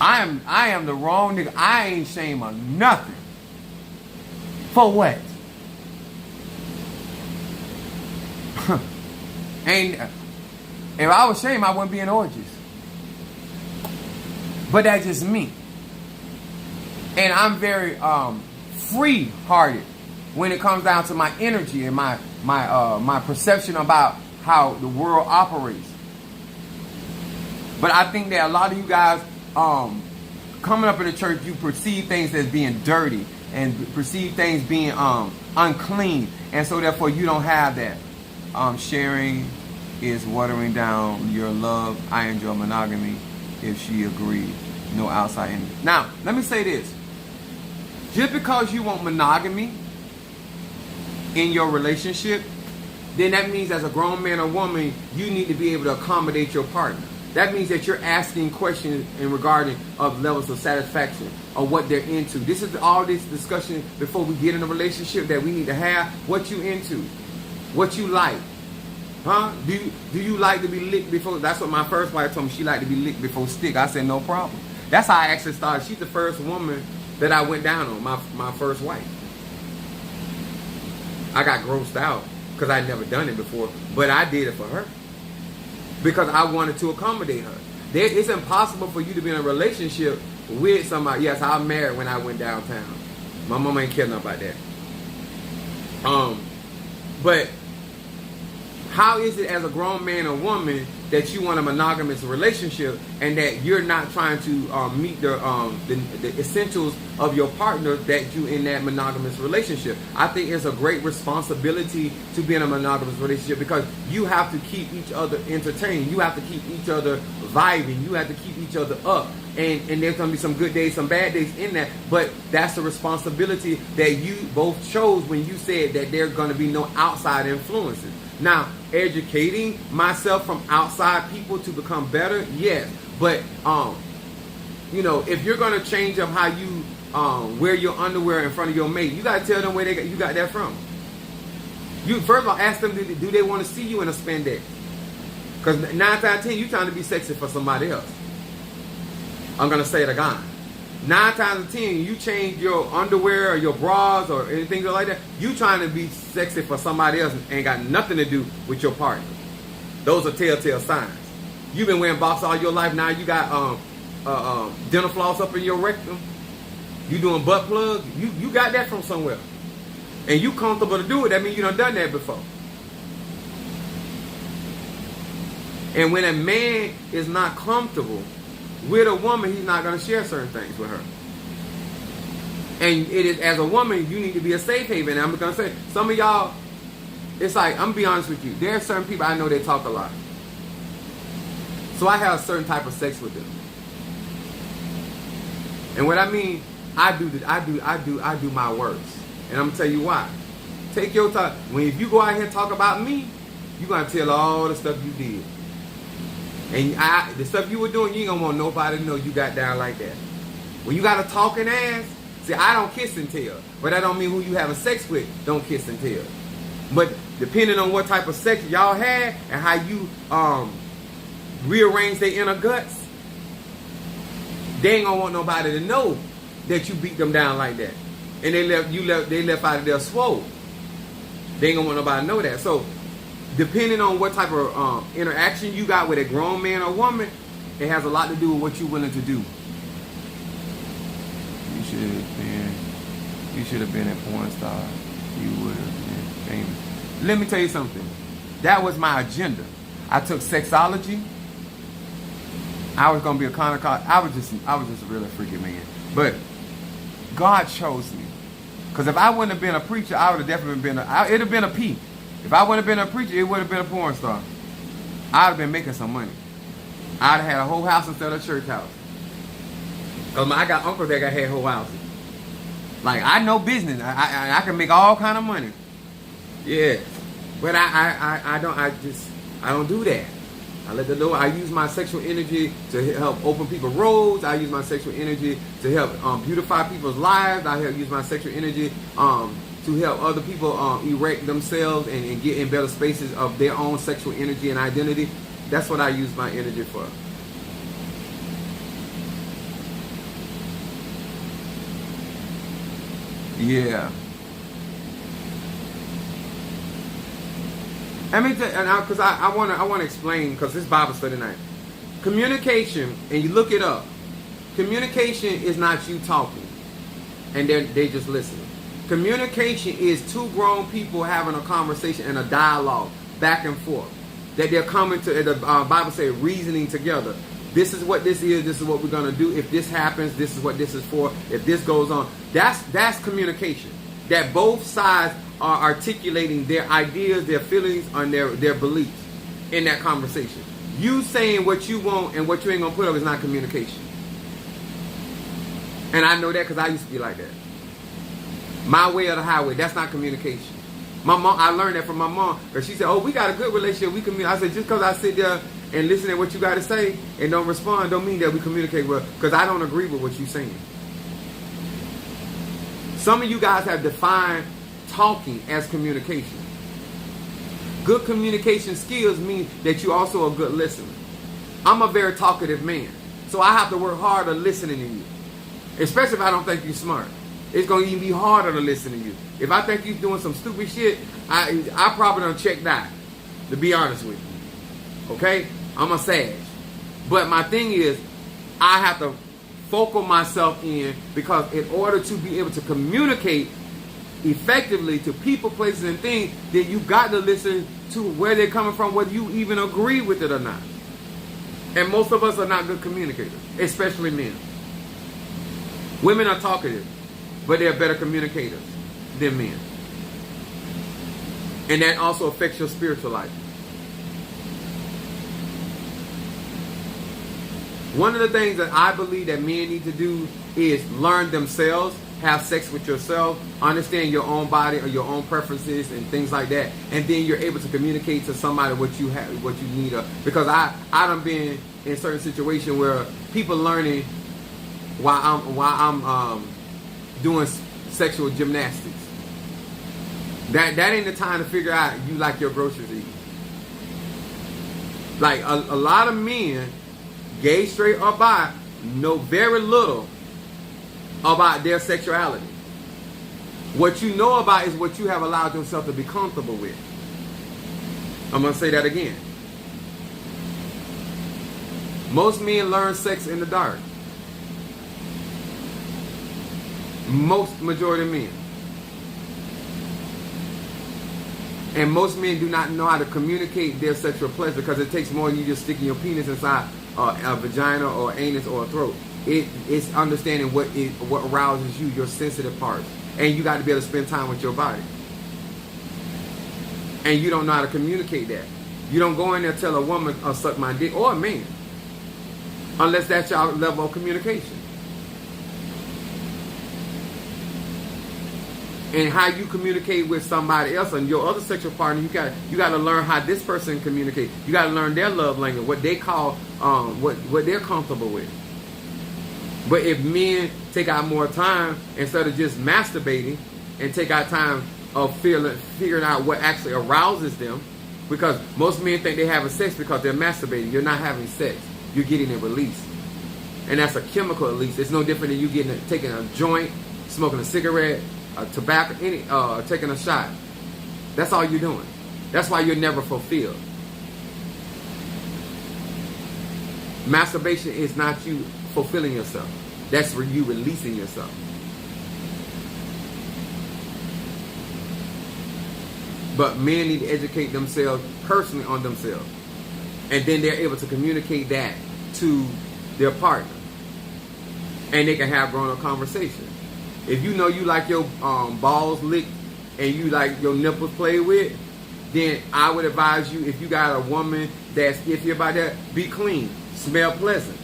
I am the wrong nigga. I ain't ashamed of nothing. For what? And if I was ashamed, I wouldn't be in orgies. But that's just me. And I'm very free-hearted when it comes down to my energy and my perception about how the world operates. But I think that a lot of you guys coming up in the church, you perceive things as being dirty and perceive things being unclean. And so therefore you don't have that. Sharing is watering down your love. I enjoy monogamy. If she agrees, no outside enemy. Now, let me say this. Just because you want monogamy in your relationship, then that means as a grown man or woman, you need to be able to accommodate your partner. That means that you're asking questions in regarding of levels of satisfaction or what they're into. This is all this discussion before we get in a relationship that we need to have. What you into, what you like. Huh? Do you like to be licked before? That's what my first wife told me. She liked to be licked before stick. I said, no problem. That's how I actually started. She's the first woman that I went down on, my first wife. I got grossed out because I'd never done it before, but I did it for her because I wanted to accommodate her. It's impossible for you to be in a relationship with somebody. Yes, I was married when I went downtown. My mom ain't care nothing about that. But how is it as a grown man or woman that you want a monogamous relationship and that you're not trying to meet the essentials of your partner that you in that monogamous relationship? I think it's a great responsibility to be in a monogamous relationship because you have to keep each other entertained. You have to keep each other vibing. You have to keep each other up. And there's going to be some good days, some bad days in that. But that's the responsibility that you both chose when you said that there's going to be no outside influences. Now, educating myself from outside people to become better, yes. But, if you're going to change up how you wear your underwear in front of your mate, you got to tell them where you got that from. You first of all, ask them, do they want to see you in a spandex? Because 9 times out of 10, you're trying to be sexy for somebody else. I'm going to say it again. 9 times out of 10, you change your underwear or your bras or anything like that, you trying to be sexy for somebody else and ain't got nothing to do with your partner. Those are telltale signs. You've been wearing box all your life. Now you got dental floss up in your rectum. You doing butt plugs. You got that from somewhere. And you comfortable to do it. That means you done that before. And when a man is not comfortable with a woman, he's not going to share certain things with her. And it is, as a woman, you need to be a safe haven. And I'm going to say, some of y'all, it's like, I'm going to be honest with you. There are certain people I know that talk a lot. So I have a certain type of sex with them. And what I mean, I do my worst. And I'm going to tell you why. Take your time. If you go out here and talk about me, you're going to tell all the stuff you did. And the stuff you were doing, you ain't gonna want nobody to know you got down like that. When you got a talking ass, see, I don't kiss and tell. But that don't mean who you having sex with don't kiss and tell. But depending on what type of sex y'all had and how you rearrange their inner guts, they ain't gonna want nobody to know that you beat them down like that. And they left out of their swole. They ain't gonna want nobody to know that. So depending on what type of interaction you got with a grown man or woman, it has a lot to do with what you're willing to do. You should have been a porn star. You would have been famous. Let me tell you something. That was my agenda. I took sexology. I was gonna be a gynecologist. I was just a really freaking man. But God chose me. Because if I wouldn't have been a preacher, I would have definitely been it'd have been a P. If I wouldn't have been a preacher, it would have been a porn star. I'd have been making some money. I'd have had a whole house instead of a church house. Because I got uncles that had whole houses. Like, I know business. I can make all kind of money. Yeah. But I don't do that. I let the Lord, I use my sexual energy to help open people's roads. I use my sexual energy to help beautify people's lives. I use my sexual energy to help other people erect themselves and get in better spaces of their own sexual energy and identity. That's what I use my energy for. Yeah. I mean, because I want to explain, because this Bible study night. Communication, and you look it up. Communication is not you talking, and they just listening. Communication is two grown people having a conversation and a dialogue back and forth. That they're coming to, the Bible says, reasoning together. This is what this is. This is what we're going to do. If this happens, this is what this is for. If this goes on. That's communication. That both sides are articulating their ideas, their feelings, and their beliefs in that conversation. You saying what you want and what you ain't going to put up is not communication. And I know that because I used to be like that. My way or the highway, that's not communication. My mom, I learned that from my mom. Because she said, oh, we got a good relationship. We communicate. I said, just because I sit there and listen to what you got to say and don't respond, don't mean that we communicate well. Because I don't agree with what you're saying. Some of you guys have defined talking as communication. Good communication skills mean that you're also a good listener. I'm a very talkative man. So I have to work harder listening to you. Especially if I don't think you're smart. It's going to even be harder to listen to you. If I think you're doing some stupid shit, I probably don't check that, to be honest with you. Okay? I'm a sage. But my thing is, I have to focal myself in, because in order to be able to communicate effectively to people, places, and things, then you got to listen to where they're coming from, whether you even agree with it or not. And most of us are not good communicators, especially men. Women are talkative, but they're better communicators than men. And that also affects your spiritual life. One of the things that I believe that men need to do is learn themselves, have sex with yourself, understand your own body or your own preferences and things like that, and then you're able to communicate to somebody what you have, what you need. Because I done been in certain situations where people learning while I'm doing sexual gymnastics. That ain't the time to figure out you like your groceries eaten. Like a lot of men, gay, straight, or bi, know very little about their sexuality. What you know about is what you have allowed yourself to be comfortable with. I'm going to say that again. Most men learn sex in the dark. Majority of men. And most men do not know how to communicate their sexual pleasure because it takes more than you just sticking your penis inside a vagina or anus or a throat. It's understanding what arouses you, your sensitive parts. And you got to be able to spend time with your body. And you don't know how to communicate that. You don't go in there and tell a woman, suck my dick, or a man. Unless that's your level of communication. And how you communicate with somebody else and your other sexual partner, you got to learn how this person communicates. You got to learn their love language, what they call, what they're comfortable with. But if men take out more time instead of just masturbating, and take out time of figuring out what actually arouses them, because most men think they're having sex because they're masturbating. You're not having sex. You're getting a release, and that's a chemical release. It's no different than you taking a joint, smoking a cigarette, tobacco, taking a shot. That's all you're doing. That's why you're never fulfilled. Masturbation is not you fulfilling yourself. That's for you releasing yourself. But men need to educate themselves personally on themselves. And then they're able to communicate that to their partner. And they can have grown-up conversation. If you know you like your balls licked and you like your nipples played with, then I would advise you, if you got a woman that's iffy about that, be clean, smell pleasant.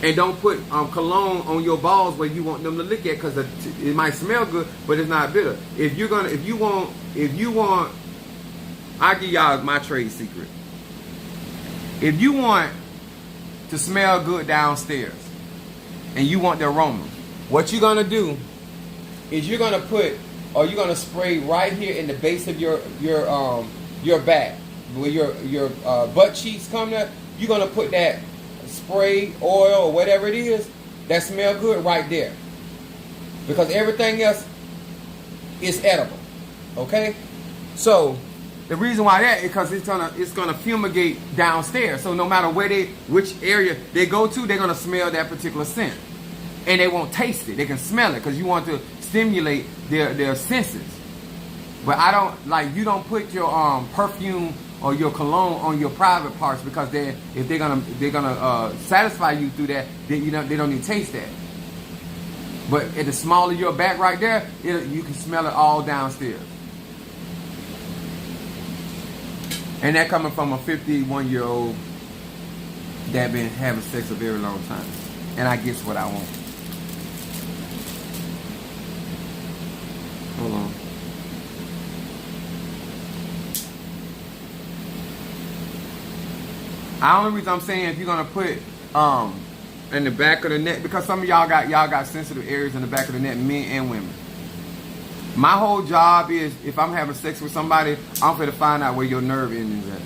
And don't put cologne on your balls where you want them to lick at, because it might smell good, but it's not bitter. If you want, I'll give y'all my trade secret. If you want to smell good downstairs and you want the aroma, what you're gonna do is you're gonna spray right here in the base of your back, where your butt cheeks come up. You're gonna put that spray, oil, or whatever it is that smell good right there, because everything else is edible. Okay, so the reason why that is because it's gonna fumigate downstairs. So no matter which area they go to, they're gonna smell that particular scent, and they won't taste it. They can smell it because you want to stimulate their senses. But you don't put your perfume or your cologne on your private parts, because if they're gonna satisfy you through that, then they don't need to taste that. But at the small of your back right there, you can smell it all downstairs. And that coming from a 51-year-old that been having sex a very long time, and I guess what I want. Hold on. The only reason I'm saying, if you're gonna put in the back of the neck, because some of y'all got sensitive areas in the back of the neck, men and women. My whole job is, if I'm having sex with somebody, I'm going to find out where your nerve ending is at.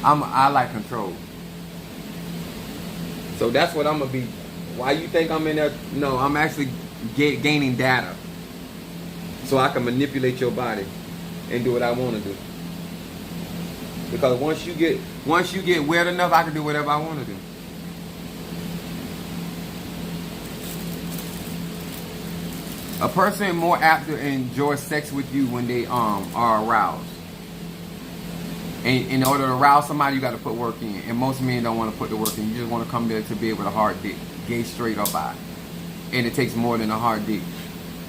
I like control. So that's what I'm gonna be. Why you think I'm in there? No, I'm actually gaining data, so I can manipulate your body and do what I want to do. Because once you get wet enough, I can do whatever I want to do. A person more apt to enjoy sex with you when they are aroused. And in order to arouse somebody, you got to put work in. And most men don't want to put the work in. You just want to come there to be able to hard dick, gay, straight, or bi. And it takes more than a hard dick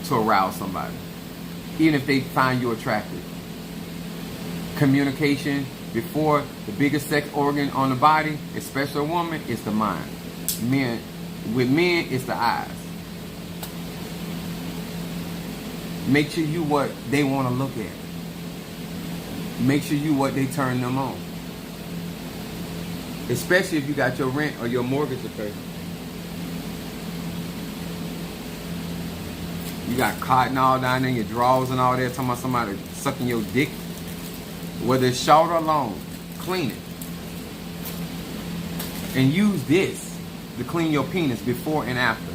to arouse somebody, even if they find you attractive. Communication. Before, the biggest sex organ on the body, especially a woman, is the mind. With men, it's the eyes. Make sure you what they want to look at. Make sure you what they turn them on. Especially if you got your rent or your mortgage to pay. You got cotton all down there in your drawers and all that, talking about somebody sucking your dick. Whether it's short or long, clean it. And use this to clean your penis before and after.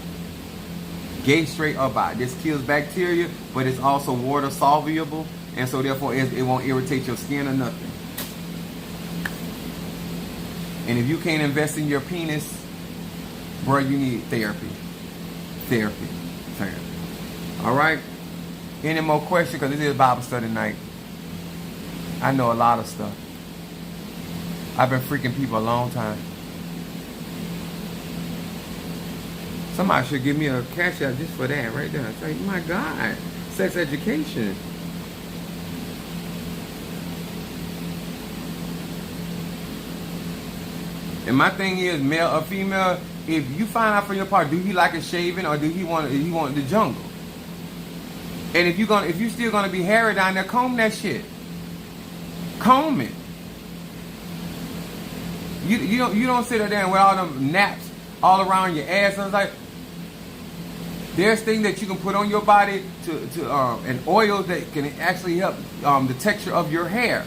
Gay, straight, or bi. This kills bacteria, but it's also water soluble, and so therefore it won't irritate your skin or nothing. And if you can't invest in your penis, bro, you need therapy. Therapy. All right? Any more questions? Because this is Bible study night. I know a lot of stuff. I've been freaking people a long time. Somebody should give me a cash out just for that right there. It's like, my God, sex education. And my thing is, male or female, if you find out from your partner, do he like it shaving or do he want the jungle? And if you still gonna be hairy down there, comb that shit. Comb it. You don't sit there with all them naps all around your ass. So it's like, there's things that you can put on your body and oils that can actually help the texture of your hair.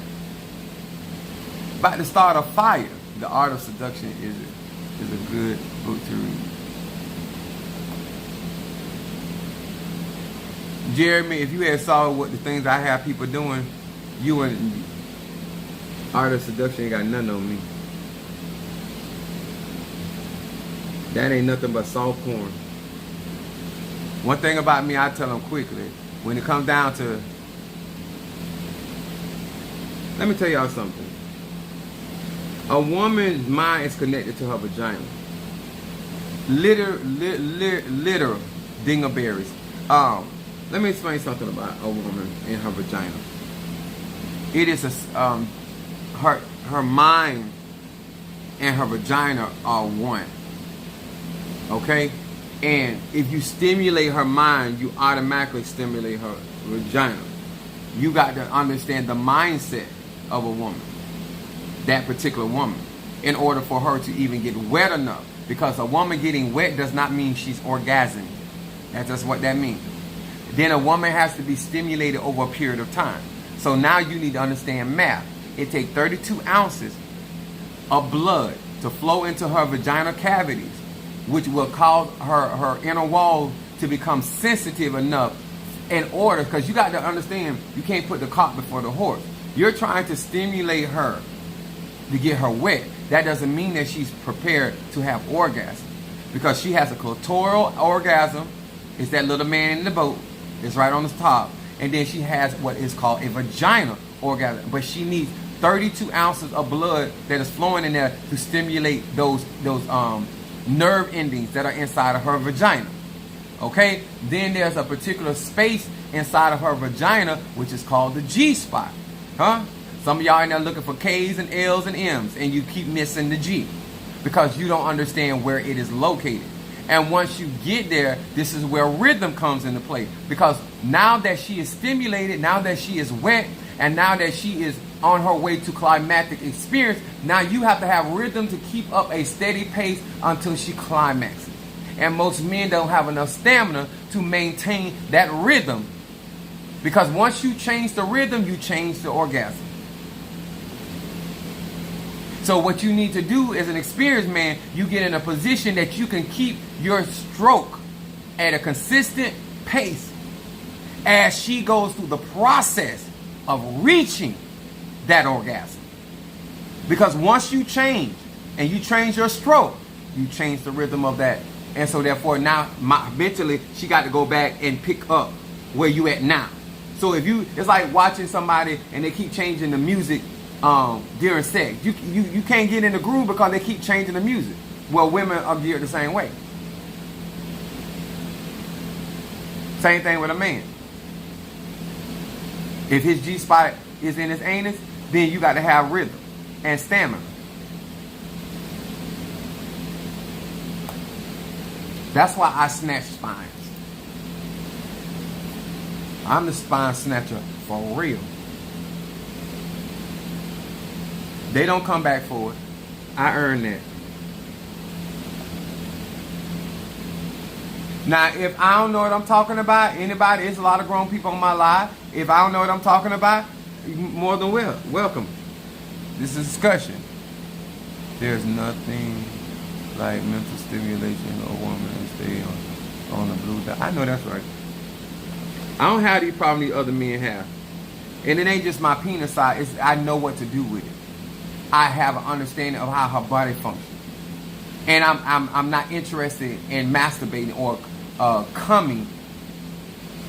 About to start a fire. The Art of Seduction is a good book to read. Jeremy, if you had saw what the things I have people doing, you wouldn't. Art of Seduction ain't got nothing on me. That ain't nothing but soft porn. One thing about me, I tell them quickly. When it comes down to, let me tell y'all something. A woman's mind is connected to her vagina. Literal dingleberries. Let me explain something about a woman and her vagina. It is her mind and her vagina are one. Okay? And if you stimulate her mind, you automatically stimulate her vagina. You got to understand the mindset of a woman. That particular woman, in order for her to even get wet enough. Because a woman getting wet does not mean she's orgasming. That's just what that means. Then a woman has to be stimulated over a period of time. So now you need to understand math. It takes 32 ounces of blood to flow into her vaginal cavities, which will cause her inner wall to become sensitive enough in order, because you got to understand, you can't put the cart before the horse. You're trying to stimulate her to get her wet. That doesn't mean that she's prepared to have orgasm, because she has a clitoral orgasm. It's that little man in the boat. It's right on the top. And then she has what is called a vaginal orgasm. But she needs 32 ounces of blood that is flowing in there to stimulate those nerve endings that are inside of her vagina. Okay? Then there's a particular space inside of her vagina which is called the G spot. Huh? Some of y'all in there looking for K's and L's and M's, and you keep missing the G because you don't understand where it is located. And once you get there, this is where rhythm comes into play. Because now that she is stimulated, now that she is wet, and now that she is on her way to climactic experience, now you have to have rhythm to keep up a steady pace until she climaxes. And most men don't have enough stamina to maintain that rhythm. Because once you change the rhythm, you change the orgasm. So what you need to do as an experienced man, you get in a position that you can keep your stroke at a consistent pace as she goes through the process of reaching that orgasm. Because once you change and you change your stroke, you change the rhythm of that. And so therefore now eventually she got to go back and pick up where you at now. So if you, it's like watching somebody and they keep changing the music during sex. You can't get in the groove because they keep changing the music. Well, women are geared the same way. Same thing with a man. If his G-spot is in his anus, then you got to have rhythm and stamina. That's why I snatch spines. I'm the spine snatcher for real. They don't come back for it. I earned that. Now, if I don't know what I'm talking about, anybody, there's a lot of grown people on my live. If I don't know what I'm talking about, you're more than welcome. This is a discussion. There's nothing like mental stimulation or woman and stay on the blue dot. I know that's right. I don't have these problems these other men have. And it ain't just my penis side. I know what to do with it. I have an understanding of how her body functions. And I'm not interested in masturbating or coming.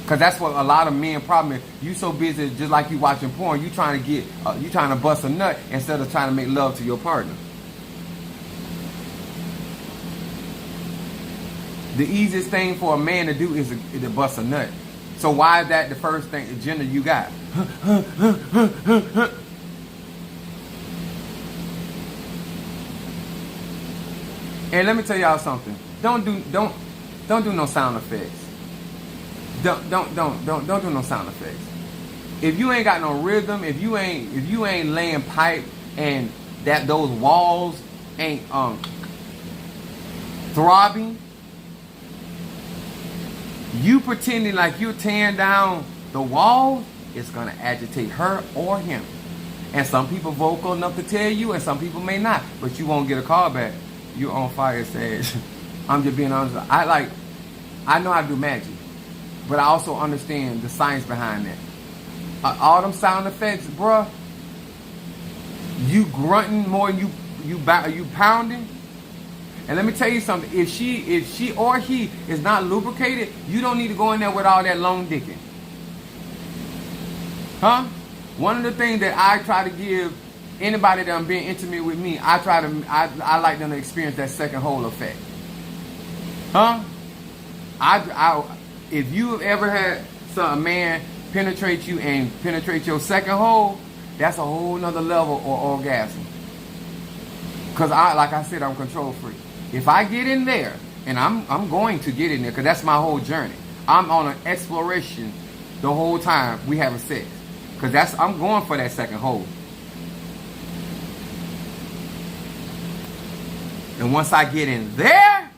Because that's what a lot of men problem is. You so busy, just like you watching porn, you trying to bust a nut instead of trying to make love to your partner. The easiest thing for a man to do is to bust a nut. So why is that the first thing, agenda you got? And let me tell y'all something. Don't do no sound effects. Don't do no sound effects. If you ain't got no rhythm, if you ain't laying pipe and that those walls ain't throbbing, you pretending like you're tearing down the walls, it's gonna agitate her or him. And some people vocal enough to tell you, and some people may not. But you won't get a call back. You're on fire, Sage. I'm just being honest. I know how to do magic, but I also understand the science behind that. All them sound effects, bruh. You grunting more than you pounding. And let me tell you something. If she or he is not lubricated, you don't need to go in there with all that long dicking. Huh? One of the things that I try to give anybody that I'm being intimate with me, I like them to experience that second hole effect. Huh? If you have ever had a man penetrate you and penetrate your second hole, that's a whole nother level or orgasm. Because like I said, I'm control free. If I get in there, and I'm going to get in there, because that's my whole journey. I'm on an exploration the whole time we having sex. Because I'm going for that second hole. And once I get in there,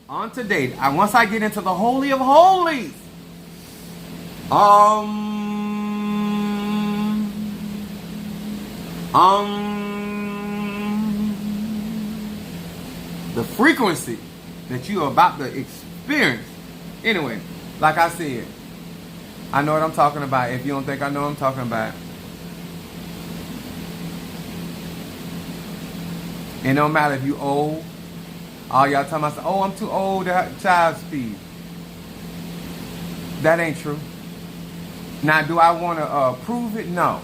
on today, once I get into the Holy of Holies, the frequency that you are about to experience. Anyway, like I said, I know what I'm talking about. If you don't think I know what I'm talking about. It don't matter if you old. All y'all talking about, oh, I'm too old to have child speed. That ain't true. Now, do I want to prove it? No.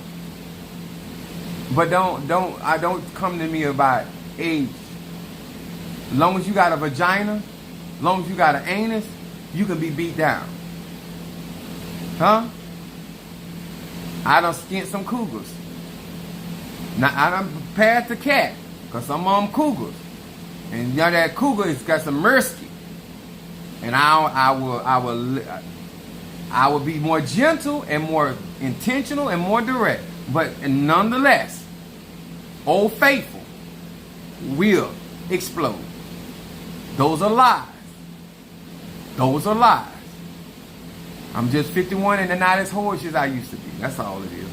But don't come to me about age. As long as you got a vagina, as long as you got an anus, you can be beat down. Huh? I done skint some cougars. Now, I done passed the cat, because some of them cougars. And you know, that cougar has got some mercy. And I will be more gentle and more intentional and more direct. But nonetheless, Old Faithful will explode. Those are lies. Those are lies. I'm just 51 and not as horse as I used to be. That's all it is.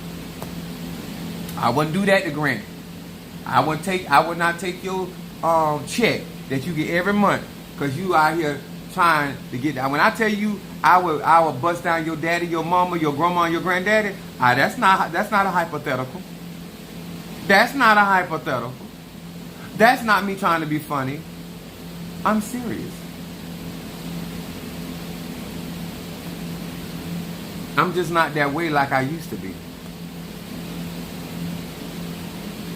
I wouldn't do that to Granny. I would not take your check that you get every month because you out here trying to get that. When I tell you I will bust down your daddy, your mama, your grandma, and your granddaddy, that's not a hypothetical. That's not a hypothetical. That's not me trying to be funny. I'm serious. I'm just not that way like I used to be.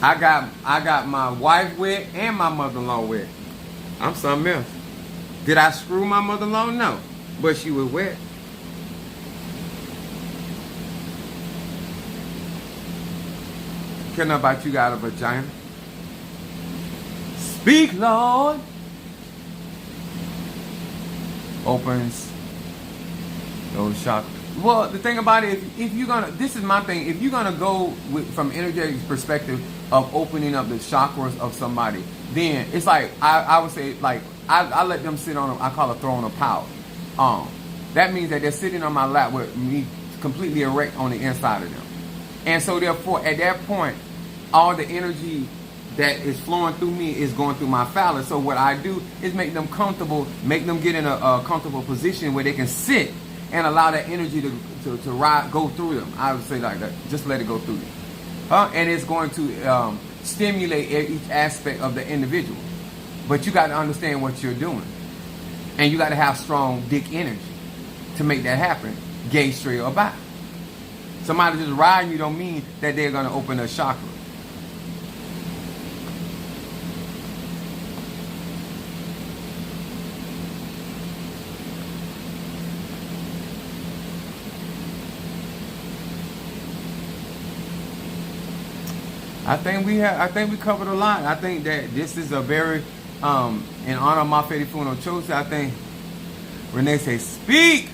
I got my wife wet and my mother-in-law wet. I'm something else. Did I screw my mother-in-law? No. But she was wet. Care about you got a vagina? Speak, Lord. Opens those chakras. Well, the thing about it, if you're gonna, this is my thing. If you're gonna go from energetic perspective of opening up the chakras of somebody, then it's like I would say, like I let them sit on I call a throne of power. That means that they're sitting on my lap with me completely erect on the inside of them, and so therefore at that point, all the energy that is flowing through me is going through my phallus. So what I do is make them comfortable, make them get in a comfortable position where they can sit and allow that energy to ride, go through them. I would say like that. Just let it go through them. And it's going to stimulate each aspect of the individual. But you got to understand what you're doing. And you got to have strong dick energy to make that happen, gay, straight, or bi. Somebody just riding you don't mean that they're going to open a chakra. I think we covered a lot. I think that this is a very in honor of my Fede Funo Chose. I think Renee says, speak,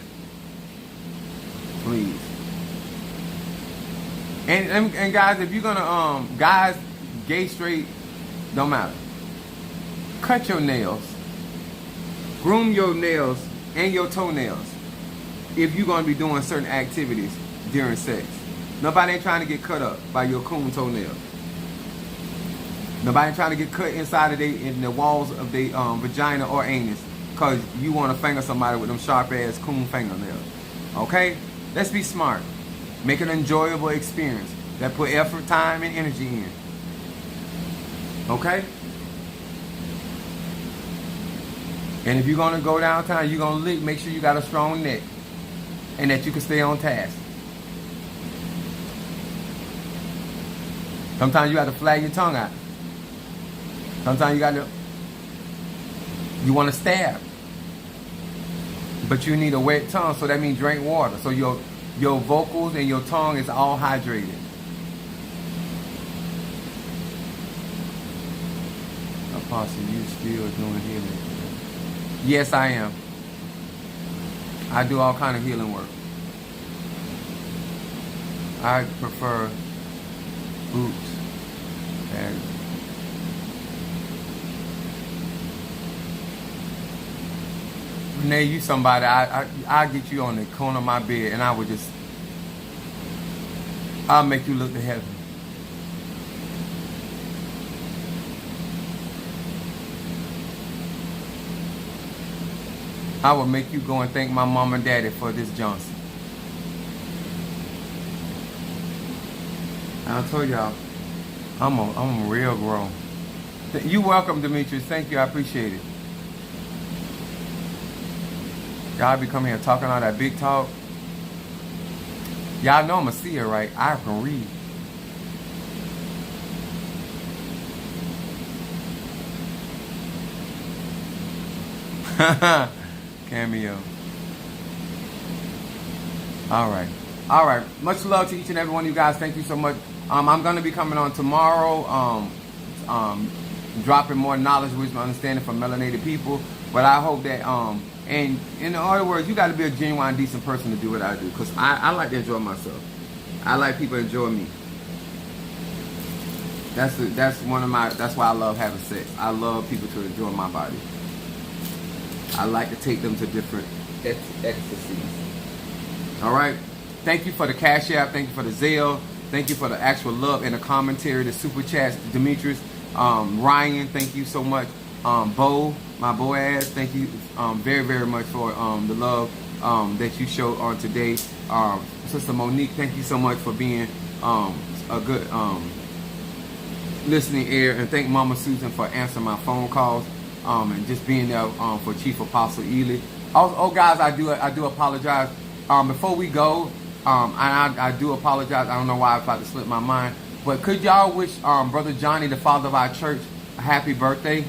please. And guys, if you're gonna guys, gay, straight, don't matter. Cut your nails, groom your nails and your toenails if you're gonna be doing certain activities during sex. Nobody ain't trying to get cut up by your coon toenails. Nobody trying to get cut inside of in the walls of their vagina or anus because you want to finger somebody with them sharp ass coon fingernails. Okay? Let's be smart. Make an enjoyable experience that put effort, time, and energy in. Okay? And if you're going to go downtown, you're going to lick, make sure you got a strong neck and that you can stay on task. Sometimes you got to flag your tongue out. Sometimes you want to stab, but you need a wet tongue, so that means drink water. So your vocals and your tongue is all hydrated. Apostle, you still doing healing? Yes, I am. I do all kind of healing work. I prefer boots and Renee, you somebody, I'll get you on the corner of my bed and I'll make you look to heaven. I will make you go and thank my mom and daddy for this Johnson. I told y'all, I'm real grown. You welcome, Demetrius. Thank you, I appreciate it. Y'all be coming here talking all that big talk. Y'all know I'm a seer, right? I can read. Cameo. All right. Much love to each and every one of you guys. Thank you so much. I'm going to be coming on tomorrow, dropping more knowledge, wisdom, understanding from melanated people. But I hope that and in other words, you got to be a genuine, decent person to do what I do, because I like to enjoy myself. I like people to enjoy me. That's why I love having sex. I love people to enjoy my body. I like to take them to different ecstasies. All right. Thank you for the Cash App. Thank you for the Zelle. Thank you for the actual love and the commentary, the super chats. Demetrius, Ryan, thank you so much. Bo, my Boaz, thank you very, very much for the love that you showed on today. Sister Monique, thank you so much for being a good listening ear, and thank Mama Susan for answering my phone calls and just being there for Chief Apostle Ely. Oh, guys, I do apologize. Before we go, I do apologize. I don't know why I tried to slip my mind, but could y'all wish Brother Johnny, the father of our church, a happy birthday?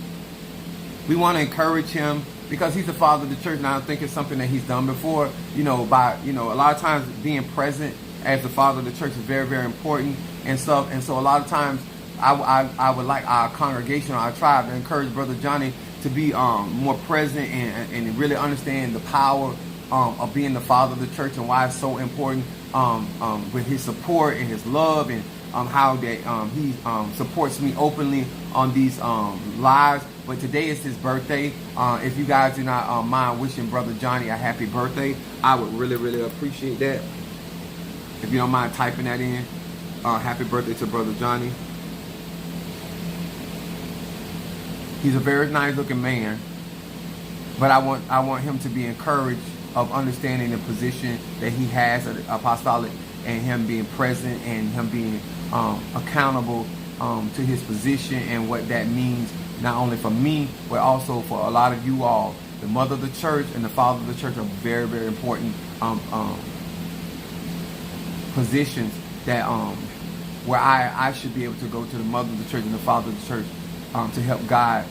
We want to encourage him because he's the father of the church, and I don't think it's something that he's done before. A lot of times being present as the father of the church is very, very important and stuff. And so a lot of times I would like our congregation, our tribe, to encourage Brother Johnny to be more present and really understand the power of being the father of the church and why it's so important with his support and his love and how that he supports me openly on these lives. But today is his birthday. If you guys do not mind wishing Brother Johnny a happy birthday, I would really, really appreciate that. If you don't mind typing that in. Happy birthday to Brother Johnny. He's a very nice looking man. But I want him to be encouraged of understanding the position that he has at apostolic, and him being present and him being accountable to his position and what that means, not only for me, but also for a lot of you all. The mother of the church and the father of the church are very, very important positions that where I should be able to go to the mother of the church and the father of the church to help guide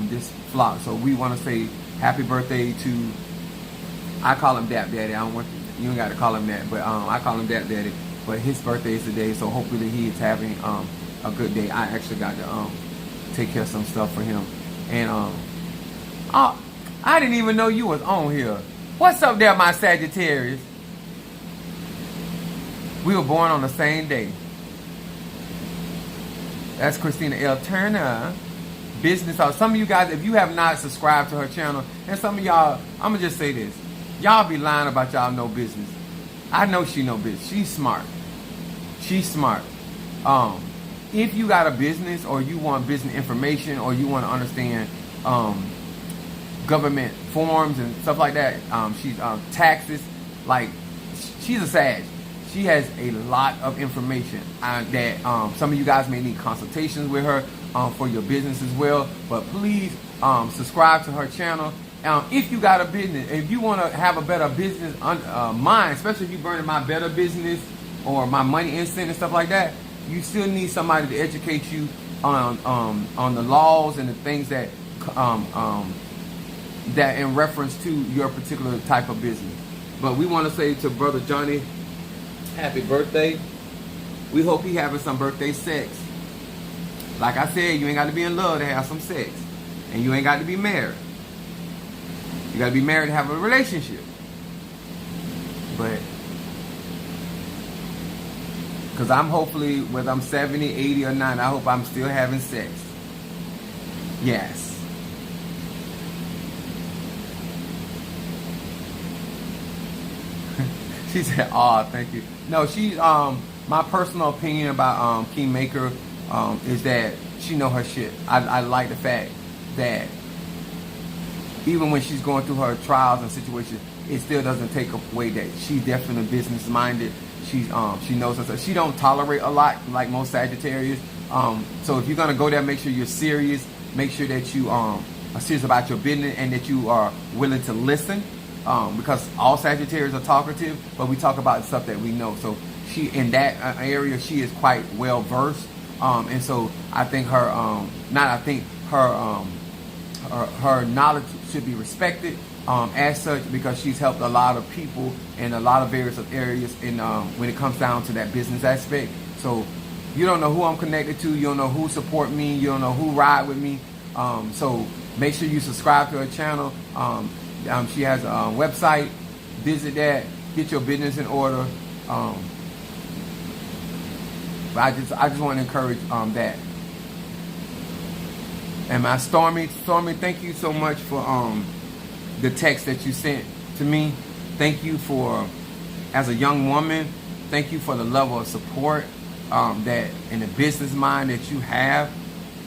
this flock. So we want to say happy birthday to, I call him Dap Daddy. I don't want you ain't got to call him that, but I call him Dap Daddy. But his birthday is today, so hopefully he is having a good day. I actually got to take care of some stuff for him, and I didn't even know you was on here. What's up there, my Sagittarius? We were born on the same day. That's Christina L. Turner. Business house. Some of you guys, if you have not subscribed to her channel, and some of y'all, I'm gonna just say this. Y'all be lying about y'all know business. I know she know business. She's smart. She's smart. If you got a business or you want business information or you want to understand government forms and stuff like that, she's taxes, like she's a Sag. She has a lot of information that some of you guys may need consultations with her for your business as well. But please subscribe to her channel. If you got a business, if you want to have a better business mind, especially if you're burning my better business or my money instant and stuff like that, you still need somebody to educate you on the laws and the things that that in reference to your particular type of business. But we want to say to Brother Johnny, happy birthday. We hope he having some birthday sex. Like I said, you ain't got to be in love to have some sex. And you ain't got to be married. You got to be married to have a relationship. But, because I'm hopefully, whether I'm 70, 80, or 90, I hope I'm still having sex. Yes. She said, oh, thank you. No, she's, my personal opinion about Kingmaker is that she know her shit. I like the fact that even when she's going through her trials and situations, it still doesn't take away that she's definitely business minded. She knows herself. She don't tolerate a lot like most Sagittarius. So if you're gonna go there, make sure you're serious. Make sure that you are serious about your business and that you are willing to listen. Because all Sagittarius are talkative, but we talk about stuff that we know. So she, in that area, she is quite well versed. And so I think her, her knowledge should be respected as such, because she's helped a lot of people in a lot of various areas in when it comes down to that business aspect. So you don't know who I'm connected to, you don't know who support me, you don't know who ride with me. So make sure you subscribe to her channel. She has a website. Visit that. Get your business in order. But I just want to encourage that. And my Stormy, thank you so much for the text that you sent to me. Thank you for, as a young woman, thank you for the level of support that in the business mind that you have.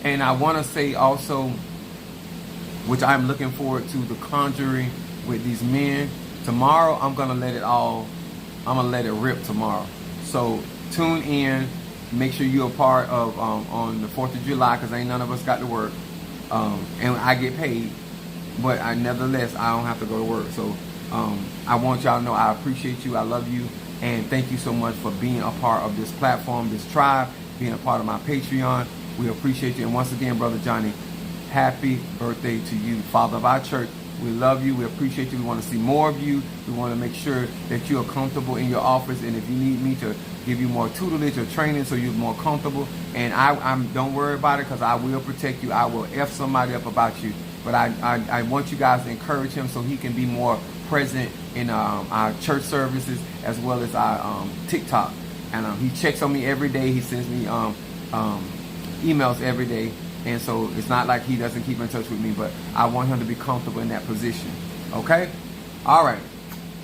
And I want to say also, which I'm looking forward to, the conjuring with these men. Tomorrow, I'm going to let it rip tomorrow. So tune in. Make sure you're a part of on the 4th of July, because ain't none of us got to work. And I get paid. But nevertheless, I don't have to go to work. So I want y'all to know I appreciate you. I love you. And thank you so much for being a part of this platform, this tribe, being a part of my Patreon. We appreciate you. And once again, Brother Johnny, happy birthday to you, Father of our church. We love you. We appreciate you. We want to see more of you. We want to make sure that you are comfortable in your office. And if you need me to give you more tutelage or training so you're more comfortable, and I'm don't worry about it, because I will protect you. I will F somebody up about you. But I want you guys to encourage him so he can be more present in our church services as well as our TikTok. And he checks on me every day. He sends me emails every day. And so it's not like he doesn't keep in touch with me, but I want him to be comfortable in that position. Okay? All right.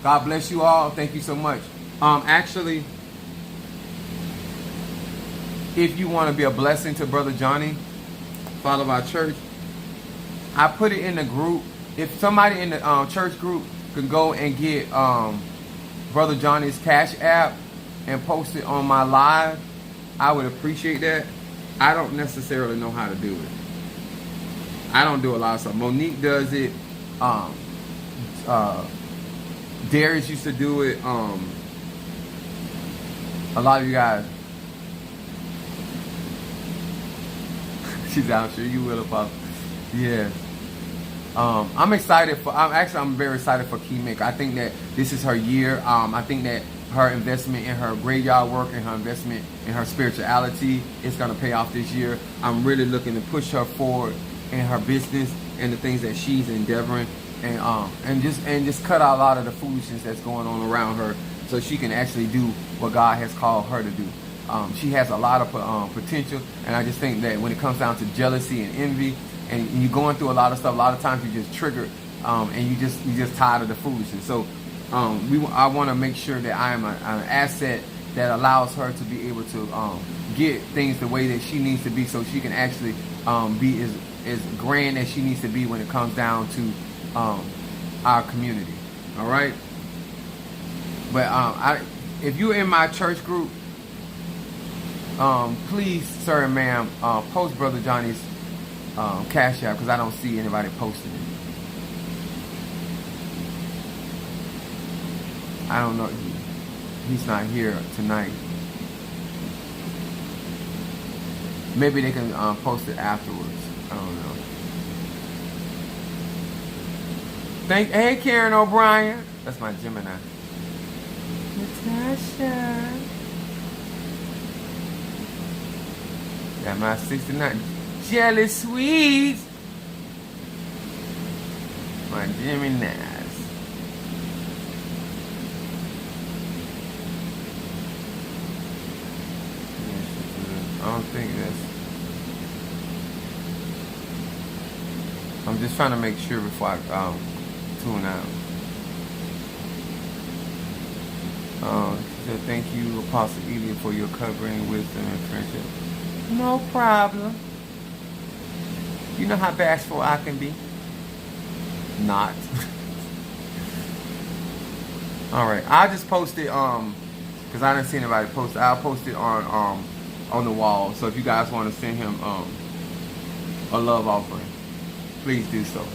God bless you all. Thank you so much. Actually, if you want to be a blessing to Brother Johnny, Father of our church, I put it in the group. If somebody in the church group could go and get Brother Johnny's Cash App and post it on my live, I would appreciate that. I don't necessarily know how to do it. I don't do a lot of stuff. Monique does it. Darius used to do it. A lot of you guys. She's out. Sure you will, Apostle. Yes. I'm excited for. I'm very excited for Key. I think that this is her year. I think that her investment in her graveyard work and her investment in her spirituality is going to pay off this year. I'm really looking to push her forward in her business and the things that she's endeavoring, and just cut out a lot of the foolishness that's going on around her, so she can actually do what God has called her to do. She has a lot of potential, and I just think that when it comes down to jealousy and envy, and you're going through a lot of stuff, a lot of times you just triggered, and you just tired of the foolishness. So I want to make sure that I am an asset that allows her to be able to get things the way that she needs to be, so she can actually be as grand as she needs to be when it comes down to our community. All right. But if you're in my church group, please, sir and ma'am, post Brother Johnny's Cash App, because I don't see anybody posting it. I don't know. He's not here tonight. Maybe they can post it afterwards. I don't know. Hey, Karen O'Brien. That's my Gemini. Natasha. Got my 69. Jelly Sweets. My Geminis. I don't think that's... I'm just trying to make sure before I tune out. She said, thank you, Apostle Elia, for your covering, wisdom, and friendship. No problem. You know how bashful I can be? Not. Alright, I'll just post it, because I didn't see anybody post it. I'll post it on the wall. So if you guys want to send him a love offering, please do so.